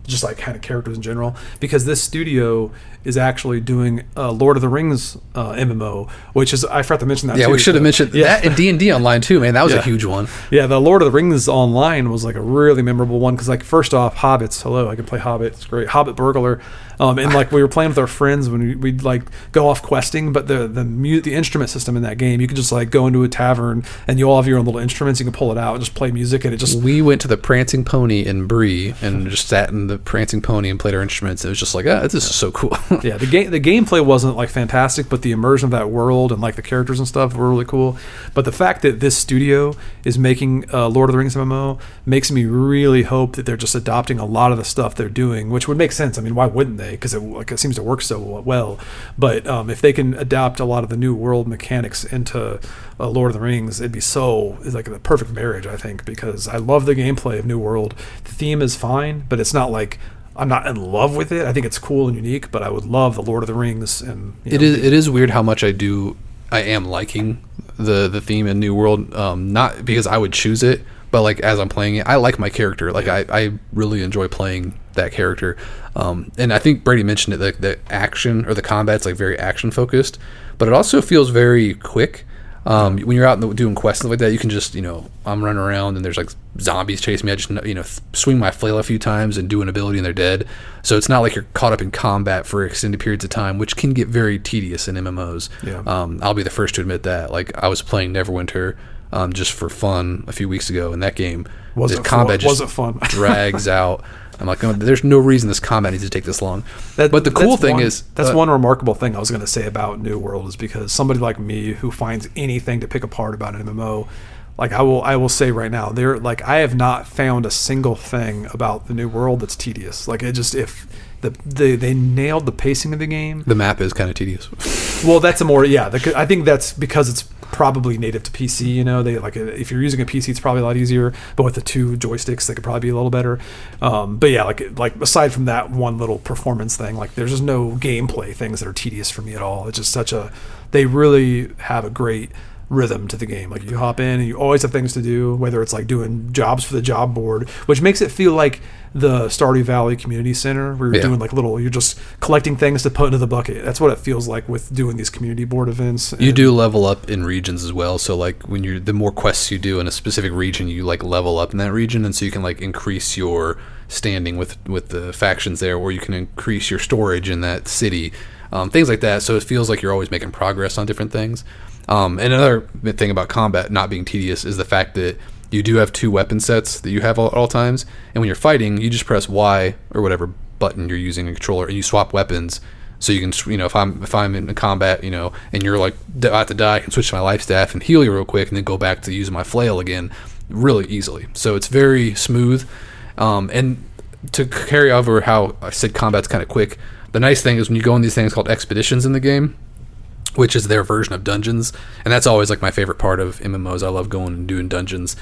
just like kind of characters in general. Because this studio is actually doing Lord of the Rings MMO, which is, I forgot to mention that. Yeah, we should have mentioned that in D&D Online too, man. That was a huge one. Yeah, the Lord of the Rings Online was like a really memorable one because like first off, Hobbits. Hello, I can play Hobbit. It's great. Hobbit Burglar. And like we were playing with our friends when we'd like go off questing, but the instrument system in that game, you could just like go into a tavern and you all have your own little instruments. You can pull it out and just play music, and it just. We went to the Prancing Pony in Bree and just sat in the Prancing Pony and played our instruments. It was just like, this is so cool. Yeah, the gameplay wasn't like fantastic, but the immersion of that world and like the characters and stuff were really cool. But the fact that this studio is making Lord of the Rings MMO makes me really hope that they're just adopting a lot of the stuff they're doing, which would make sense. I mean, why wouldn't they? Because it seems to work so well. But if they can adapt a lot of the new world mechanics into Lord of the Rings, it's like the perfect marriage, I think, because I love the gameplay of New World. The theme is fine, but it's not like I'm not in love with it. I think it's cool and unique, but I would love the Lord of the Rings. And it is weird how much I am liking the theme in New World, not because I would choose it, but like as I'm playing it, I like my character. Like I really enjoy playing that character. And I think Brady mentioned it, like the action or the combat's like very action focused, but it also feels very quick. When you're out doing quests and stuff like that, you can just, I'm running around and there's like zombies chasing me. I just, swing my flail a few times and do an ability and they're dead. So it's not like you're caught up in combat for extended periods of time, which can get very tedious in MMOs. Yeah. I'll be the first to admit that. Like I was playing Neverwinter just for fun a few weeks ago, and that game, combat just drags out. I'm like, there's no reason this combat needs to take this long. But the cool thing is... That's one remarkable thing I was going to say about New World, is because somebody like me who finds anything to pick apart about an MMO, like I will say right now, I have not found a single thing about the New World that's tedious. Like it just, they nailed the pacing of the game. The map is kind of tedious. Well, that's I think that's because it's probably native to PC. They like, if you're using a PC, it's probably a lot easier. But with the 2 joysticks, they could probably be a little better. But yeah, like aside from that one little performance thing, like there's just no gameplay things that are tedious for me at all. It's just they really have a great rhythm to the game. Like you hop in and you always have things to do, whether it's like doing jobs for the job board, which makes it feel like the Stardew Valley Community Center, where you're doing like you're just collecting things to put into the bucket. That's what it feels like with doing these community board events. You do level up in regions as well. So like when the more quests you do in a specific region, you like level up in that region, and so you can like increase your standing with the factions there, or you can increase your storage in that city, things like that. So it feels like you're always making progress on different things. And another thing about combat not being tedious is the fact that you do have 2 weapon sets that you have at all times, and when you're fighting, you just press Y or whatever button you're using in the controller, and you swap weapons. So you can, if I'm in combat, and you're like about to die, I can switch to my life staff and heal you real quick, and then go back to using my flail again, really easily. So it's very smooth. And to carry over how I said combat's kind of quick, the nice thing is when you go on these things called expeditions in the game, which is their version of dungeons, and that's always like my favorite part of MMOs. I love going and doing dungeons.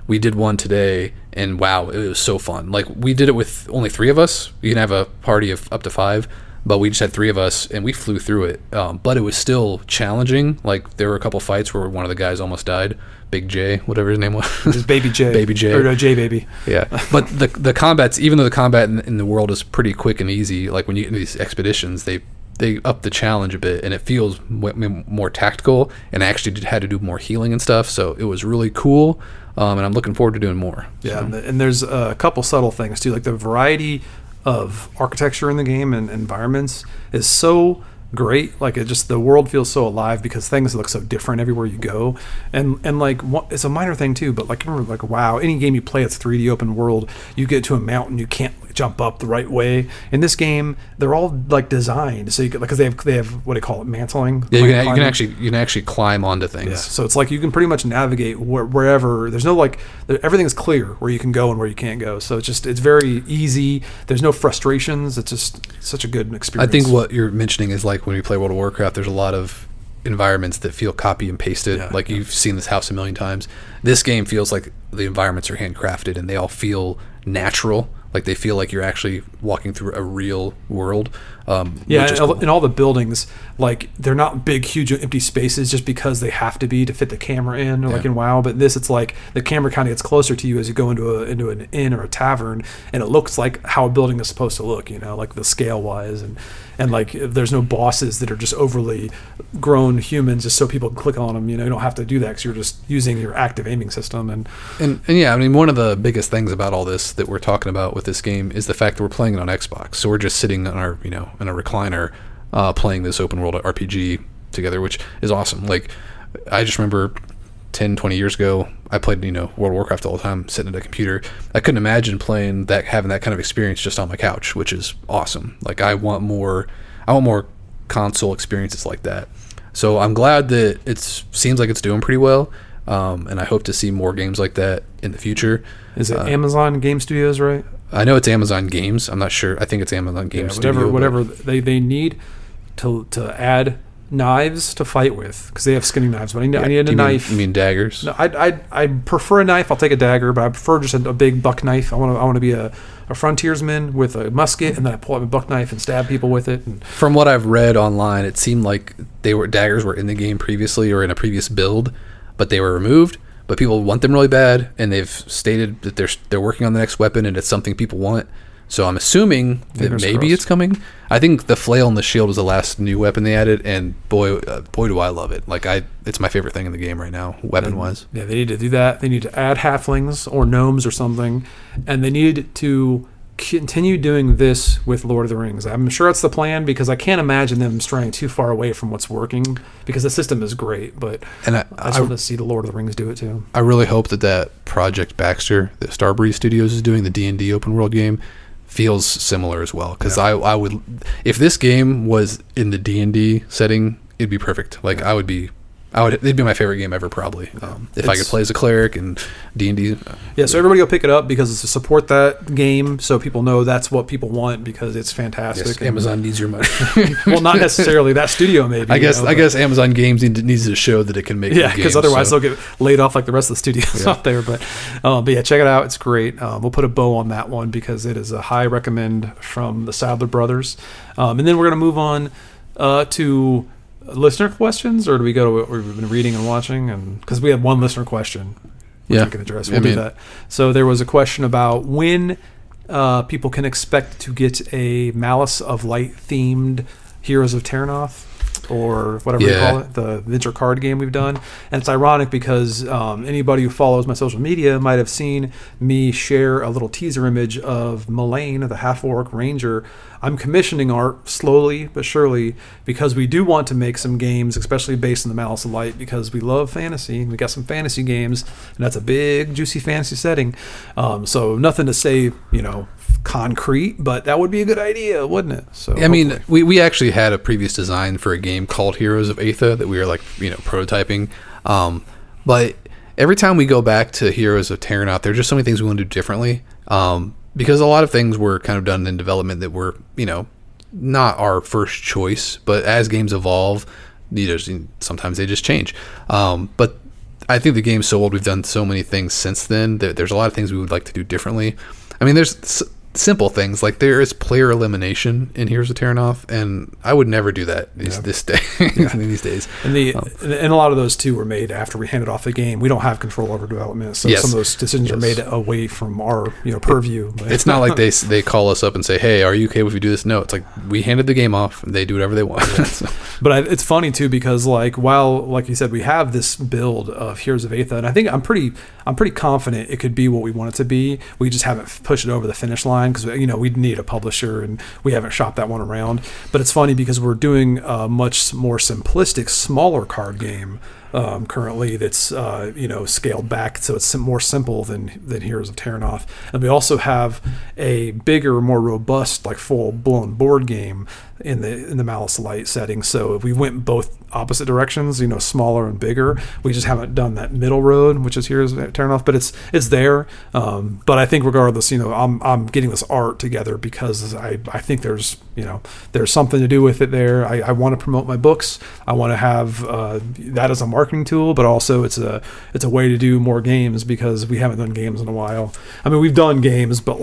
We did one today, and wow, it was so fun. Like, we did it with only 3 of us. You can have a party of up to 5, but we just had 3 of us, and we flew through it. But it was still challenging. Like, there were a couple fights where one of the guys almost died. Big J, whatever his name was. It was Baby J. Baby J. Or no, J Baby. Yeah. But the combats, even though the combat in the world is pretty quick and easy, like when you get into these expeditions, they up the challenge a bit, and it feels more tactical, and I actually had to do more healing and stuff, so it was really cool, and I'm looking forward to doing more. Yeah, so. And there's a couple subtle things too, like the variety of architecture in the game and environments is so great. Like, the world feels so alive because things look so different everywhere you go, and like it's a minor thing too, but like, remember, like, WoW, any game you play that's 3D open world, you get to a mountain, you can't jump up the right way. In this game, they're all like designed so you can, because they have what do you call it, mantling. Yeah, you can actually climb onto things. Yeah. So it's like you can pretty much navigate wherever. There's no everything is clear where you can go and where you can't go. So it's very easy. There's no frustrations. It's just such a good experience. I think what you're mentioning is like when we play World of Warcraft, there's a lot of environments that feel copy and pasted. Yeah, like you've seen this house a million times. This game feels like the environments are handcrafted and they all feel natural. Like they feel like you're actually walking through a real world. Yeah, and cool. all the buildings, like, they're not big, huge, empty spaces just because they have to be to fit the camera in, or like in WoW. But this, it's like the camera kind of gets closer to you as you go into an inn or a tavern, and it looks like how a building is supposed to look, like the scale wise, and like there's no bosses that are just overly grown humans just so people can click on them. You don't have to do that because you're just using your active aiming system. And yeah, I mean, one of the biggest things about all this that we're talking about with this game is the fact that we're playing it on Xbox. So we're just sitting on our in a recliner playing this open world RPG together, which is awesome. Like, I just remember 10, 20 years ago, I played, World of Warcraft all the time, sitting at a computer. I couldn't imagine having that kind of experience just on my couch, which is awesome. Like, I want more console experiences like that. So I'm glad that it seems like it's doing pretty well, and I hope to see more games like that in the future. Is it Amazon Game Studios, right? I know it's Amazon Games. I'm not sure. I think it's Amazon Game Studio. Whatever they need to add knives to fight with, because they have skinning knives, but I need a knife. You mean daggers? No, I prefer a knife. I'll take a dagger, but I prefer just a big buck knife. I want to be a frontiersman with a musket, and then I pull out my buck knife and stab people with it. And from what I've read online, it seemed like daggers were in the game previously or in a previous build, but they were removed. But people want them really bad, and they've stated that they're working on the next weapon, and it's something people want. So I'm assuming that maybe it's coming. I think the flail and the shield was the last new weapon they added, and boy do I love it. Like, it's my favorite thing in the game right now, weapon-wise. Yeah, they need to do that. They need to add halflings or gnomes or something, and they need to continue doing this with Lord of the Rings. I'm sure it's the plan, because I can't imagine them straying too far away from what's working, because the system is great, but I just want to see the Lord of the Rings do it too. I really hope that Project Baxter that Starbreeze Studios is doing, the D&D open world game, feels similar as well, because I would, if this game was in the D&D setting, it'd be perfect. Like, it'd be my favorite game ever, probably. If I could play as a cleric and D&D. Yeah, so everybody go pick it up, because it's to support that game, so people know that's what people want, because it's fantastic. Yes, Amazon needs your money. Well, not necessarily that studio, maybe. I guess Amazon Games needs to show that it can make good games, because otherwise they'll get laid off like the rest of the studios out there. But yeah, check it out. It's great. We'll put a bow on that one, because it is a high recommend from the Sadler brothers. And then we're going to move on to listener questions, or do we go to what we've been reading and watching? And because we have one listener question, which we can address. We'll do that. So there was a question about when people can expect to get a Malice of Light themed Heroes of Terranoth, or whatever you call it, the venture card game we've done. And it's ironic because anybody who follows my social media might have seen me share a little teaser image of Mullane, the half-orc ranger. I'm commissioning art slowly but surely because we do want to make some games, especially based on the Malice of Light, because we love fantasy. We got some fantasy games, and that's a big, juicy fantasy setting. So nothing to say, concrete, but that would be a good idea, wouldn't it? So I mean, we actually had a previous design for a game called Heroes of Aetha that we were prototyping. But every time we go back to Heroes of Terranoth, there are just so many things we want to do differently. Because a lot of things were kind of done in development that were, not our first choice. But as games evolve, sometimes they just change. But I think the game's so old, we've done so many things since then that there's a lot of things we would like to do differently. I mean, there's simple things like there is player elimination in Heroes of Terranoth, and I would never do that these days. And and a lot of those too were made after we handed off the game. We don't have control over development, so some of those decisions are made away from our purview. It's not like they call us up and say, "Hey, are you okay if we do this?" No, it's like we handed the game off, and they do whatever they want. So. But it's funny too because while like you said, we have this build of Heroes of Aetha, and I think I'm pretty confident it could be what we want it to be. We just haven't pushed it over the finish line because we'd need a publisher, and we haven't shopped that one around. But it's funny because we're doing a much more simplistic, smaller card game currently that's scaled back, so it's more simple than Heroes of Terranoth. And we also have a bigger, more robust, like full blown board game in the Malice Light setting. So we went both opposite directions, smaller and bigger. We just haven't done that middle road, which is Heroes of Terranoth, but it's there. But I think regardless, I'm getting this art together because I think there's something to do with it there. I want to promote my books. I want to have that as a marketing tool, but also it's a way to do more games because we haven't done games in a while. I mean, we've done games, but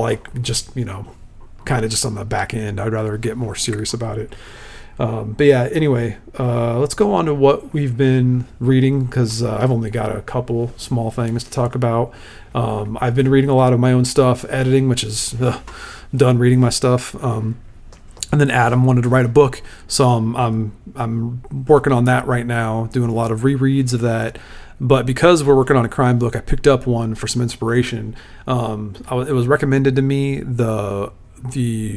kind of just on the back end. I'd rather get more serious about it. But yeah, anyway, let's go on to what we've been reading because I've only got a couple small things to talk about. I've been reading a lot of my own stuff, editing, which is done reading my stuff. And then Adam wanted to write a book, so I'm working on that right now, doing a lot of rereads of that. But because we're working on a crime book, I picked up one for some inspiration. It was recommended to me, The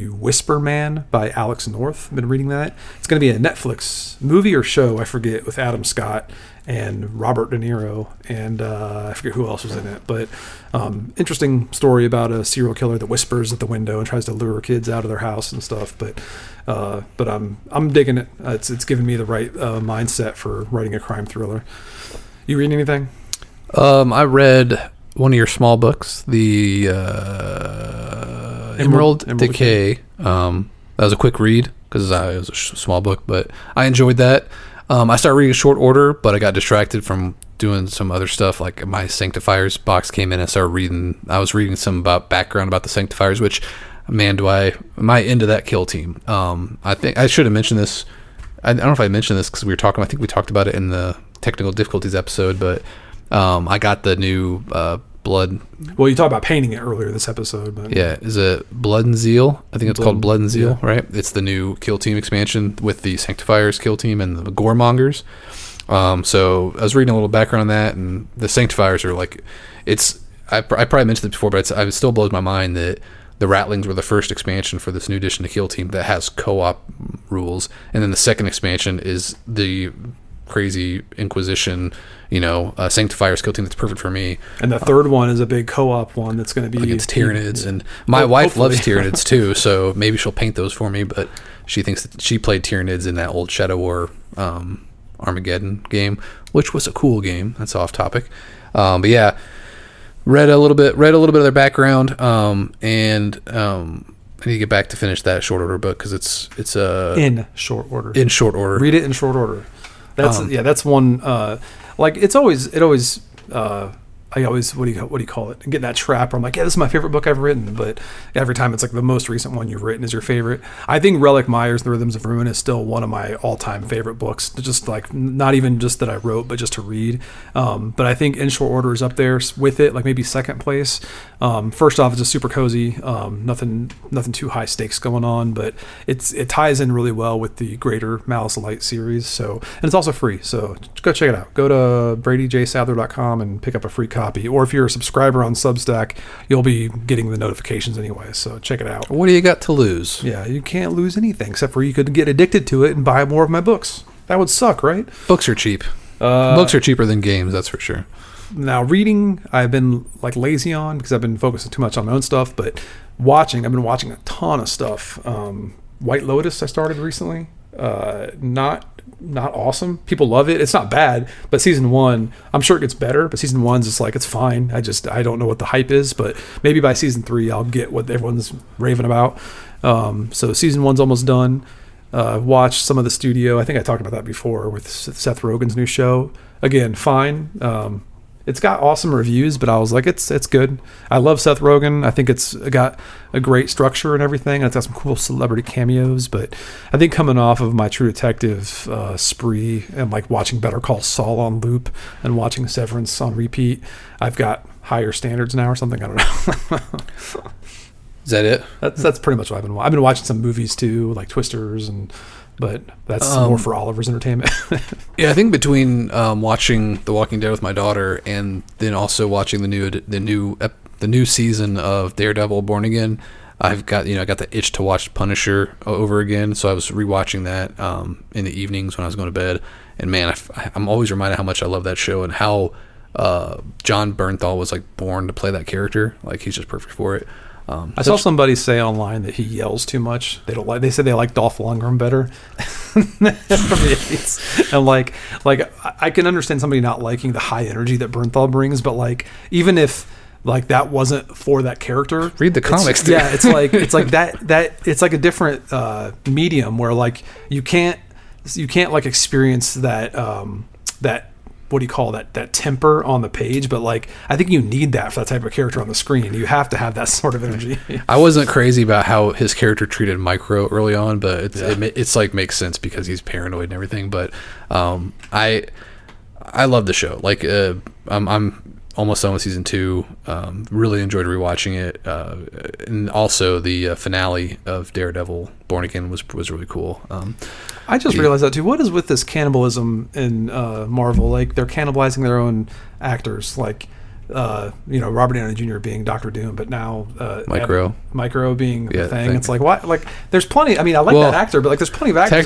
Whisper Man by Alex North. I've been reading that. It's going to be a Netflix movie or show, I forget, with Adam Scott and Robert De Niro, and I forget who else was in it. But interesting story about a serial killer that whispers at the window and tries to lure kids out of their house and stuff. But I'm digging it. It's given me the right mindset for writing a crime thriller. You reading anything? I read one of your small books, the Emerald Decay. That was a quick read because it was a small book, but I enjoyed that. I started reading in short order, but I got distracted from doing some other stuff. Like my Sanctifiers box came in, and I was reading some background about the Sanctifiers, which, man, am I into that kill team? I think I should have mentioned this. I don't know if I mentioned this because I think we talked about it in the technical difficulties episode, but I got the new Blood. Well, you talked about painting it earlier this episode, but yeah, is it Blood and Zeal? I think it's called Blood and Zeal, right? It's the new kill team expansion with the Sanctifiers kill team and the Goremongers. So I was reading a little background on that, and the Sanctifiers are like, I probably mentioned it before, but it still blows my mind that the Rattlings were the first expansion for this new edition to Kill Team that has co-op rules, and then the second expansion is the crazy Inquisition, Sanctifiers kill team that's perfect for me. And the third one is a big co-op one that's going to be against Tyranids, and my wife loves Tyranids too, so maybe she'll paint those for me, but she thinks that she played Tyranids in that old Shadow War Armageddon game, which was a cool game. That's off topic. But yeah, read a little bit of their background, and I need to get back to finish that short order book because it's in short order. In short order. Read it in short order. That's one. Like it always. I I always, what do you call it? Get in that trap where I'm like, yeah, this is my favorite book I've written, but every time it's like the most recent one you've written is your favorite. I think Relic Myers, The Rhythms of Ruin is still one of my all-time favorite books. Just like, not even just that I wrote, but just to read. But I think In Short Order is up there with it, like maybe second place. First off, it's just super cozy. Nothing too high stakes going on, but it ties in really well with the greater Malice of Light series. So, and it's also free. So go check it out. Go to bradyjsadler.com and pick up a free copy. Or if you're a subscriber on Substack, you'll be getting the notifications anyway. So check it out. What do you got to lose? Yeah, you can't lose anything except for you could get addicted to it and buy more of my books. That would suck, right? Books are cheap. Books are cheaper than games, that's for sure. Now, reading, I've been like lazy on because I've been focusing too much on my own stuff, but I've been watching a ton of stuff. White Lotus I started recently. Not awesome. People love it. It's not bad, but season 1, I'm sure it gets better, but season 1's just like, it's fine. I don't know what the hype is, but maybe by season 3 I'll get what everyone's raving about. So season 1's almost done. Watched some of the studio. I think I talked about that before with Seth Rogen's new show. Again, fine. It's got awesome reviews, but I was like, it's good. I love Seth Rogen. I think it's got a great structure and everything. And it's got some cool celebrity cameos. But I think coming off of my True Detective spree and like watching Better Call Saul on loop and watching Severance on repeat, I've got higher standards now or something. I don't know. Is that it? That's pretty much what I've been watching some movies too, like Twisters but that's more for Oliver's entertainment. Yeah, I think between watching The Walking Dead with my daughter and then also watching the new season of Daredevil Born Again, I got the itch to watch Punisher over again. So I was rewatching that in the evenings when I was going to bed. And man, I'm always reminded how much I love that show and how John Bernthal was like born to play that character. Like he's just perfect for it. I saw somebody say online that he yells too much. They said they like Dolph Lundgren better from the 80s. And like I can understand somebody not liking the high energy that Bernthal brings, but like even if like that wasn't for that character, read the comics. Dude. Yeah, it's like that it's like a different medium where like you can't like experience that what do you call that temper on the page, but like I think you need that for that type of character on the screen. You have to have that sort of energy. I wasn't crazy about how his character treated Micro early on, but it's like makes sense because he's paranoid and everything. But I love the show. Like I'm almost done with season 2. Really enjoyed rewatching it, and also the finale of Daredevil Born Again was really cool. I just realized that too. What is with this cannibalism in Marvel? Like they're cannibalizing their own actors, like Robert Downey Jr. being Doctor Doom, but now Micro being the thing. It's like what? Like there's plenty. I mean, I like that actor, but like there's plenty of actors.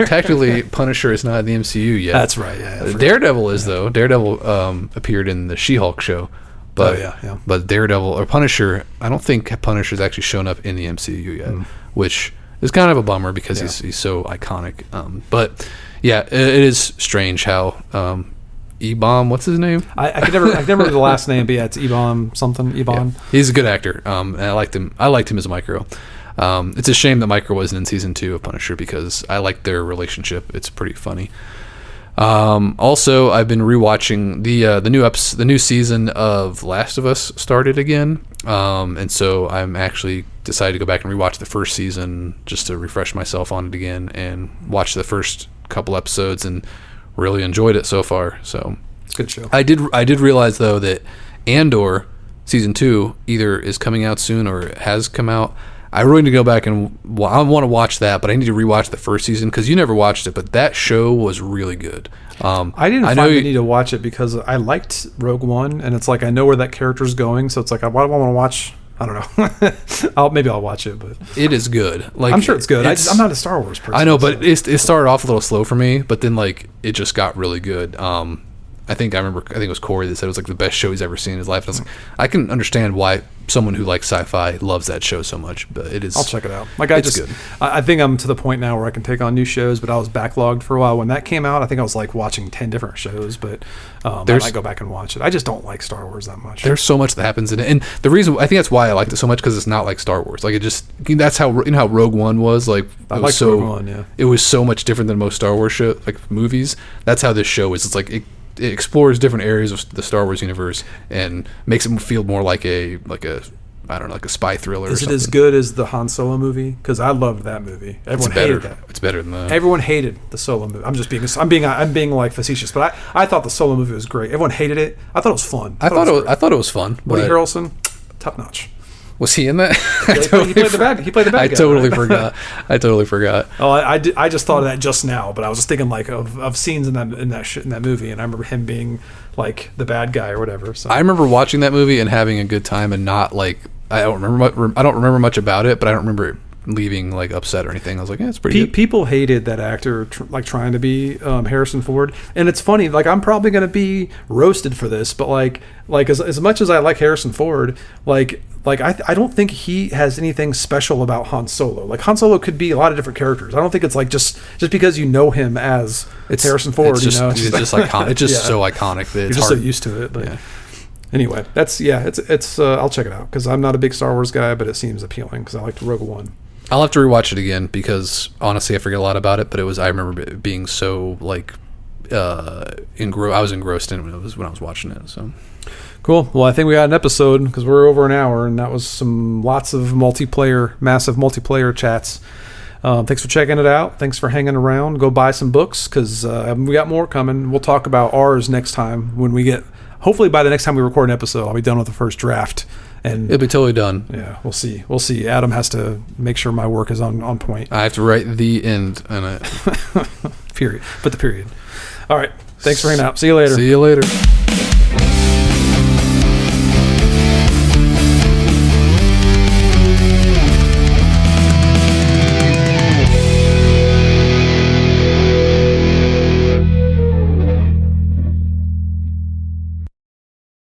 Technically, Punisher is not in the MCU yet. That's right. Yeah. Daredevil is though. Daredevil appeared in the She-Hulk show. But but Daredevil or Punisher, I don't think Punisher's actually shown up in the MCU yet, which is kind of a bummer because he's so iconic. But yeah, it is strange how E-Bomb, what's his name? I can never remember the last name, but yeah, it's E-Bomb something. E-Bomb. Yeah, he's a good actor, and I liked him. I liked him as Micro. It's a shame that Micro wasn't in season 2 of Punisher because I like their relationship. It's pretty funny. Also, I've been rewatching the new season of Last of Us started again, and so I'm actually decided to go back and rewatch the first season just to refresh myself on it again and watch the first couple episodes and really enjoyed it so far. So it's a good show. I did realize though that Andor season 2 either is coming out soon or has come out. I really need to go back and I want to watch that, but I need to rewatch the first season because you never watched it, but that show was really good. I didn't find the need to watch it because I liked Rogue One, and it's like I know where that character's going, so it's like why do I want to watch? I don't know. Maybe I'll watch it, but it is good. Like I'm sure it's good. I'm not a Star Wars person. I know, but it started off a little slow for me, but then like it just got really good. I think it was Corey that said it was like the best show he's ever seen in his life. And I was like, I can understand why someone who likes sci-fi loves that show so much, but it is. I'll check it out. Like good. I think I'm to the point now where I can take on new shows, but I was backlogged for a while. When that came out, I think I was like watching 10 different shows, but I might go back and watch it. I just don't like Star Wars that much. There's so much that happens in it, and the reason I think that's why I liked it so much because it's not like Star Wars. Like that's how how Rogue One was. Like I like Rogue One. Yeah, it was so much different than most Star Wars movies. That's how this show is. It's like it explores different areas of the Star Wars universe and makes it feel more like a I don't know, like a spy thriller. Is it as good as the Han Solo movie? Because I loved that movie. Everyone hated that. It's better than that. Everyone hated the Solo movie. I'm being like facetious, but I thought the Solo movie was great. Everyone hated it. I thought it was fun. I thought it was fun. Woody Harrelson, top notch. Was he in that? He played the bad guy. I totally forgot. I totally forgot. Oh, I just thought of that just now, but I was just thinking like of scenes in that movie, and I remember him being like the bad guy or whatever. So I remember watching that movie and having a good time, and not like I don't remember much about it, but I don't remember leaving like upset or anything. I was like, yeah, it's pretty good. People hated that actor trying to be Harrison Ford, and it's funny. Like I'm probably gonna be roasted for this, but like as much as I like Harrison Ford, like I don't think he has anything special about Han Solo. Like Han Solo could be a lot of different characters. I don't think it's like just because you know him as Harrison Ford. It's just iconic. It's just so iconic that you're just so used to it. But anyway, it's I'll check it out because I'm not a big Star Wars guy, but it seems appealing because I liked Rogue One. I'll have to rewatch it again because honestly I forget a lot about it, but I remember it being so like I was engrossed in it when I was watching it. So cool. Well, I think we got an episode because we're over an hour, and that was lots of massive multiplayer chats. Thanks for checking it out. Thanks for hanging around. Go buy some books because we got more coming. We'll talk about ours next time when we get. Hopefully by the next time we record an episode, I'll be done with the first draft. And it'll be totally done. Yeah, we'll see. Adam has to make sure my work is on point. I have to write the end on it. Period. Put the period. All right. Thanks for hanging out. See you later. See you later.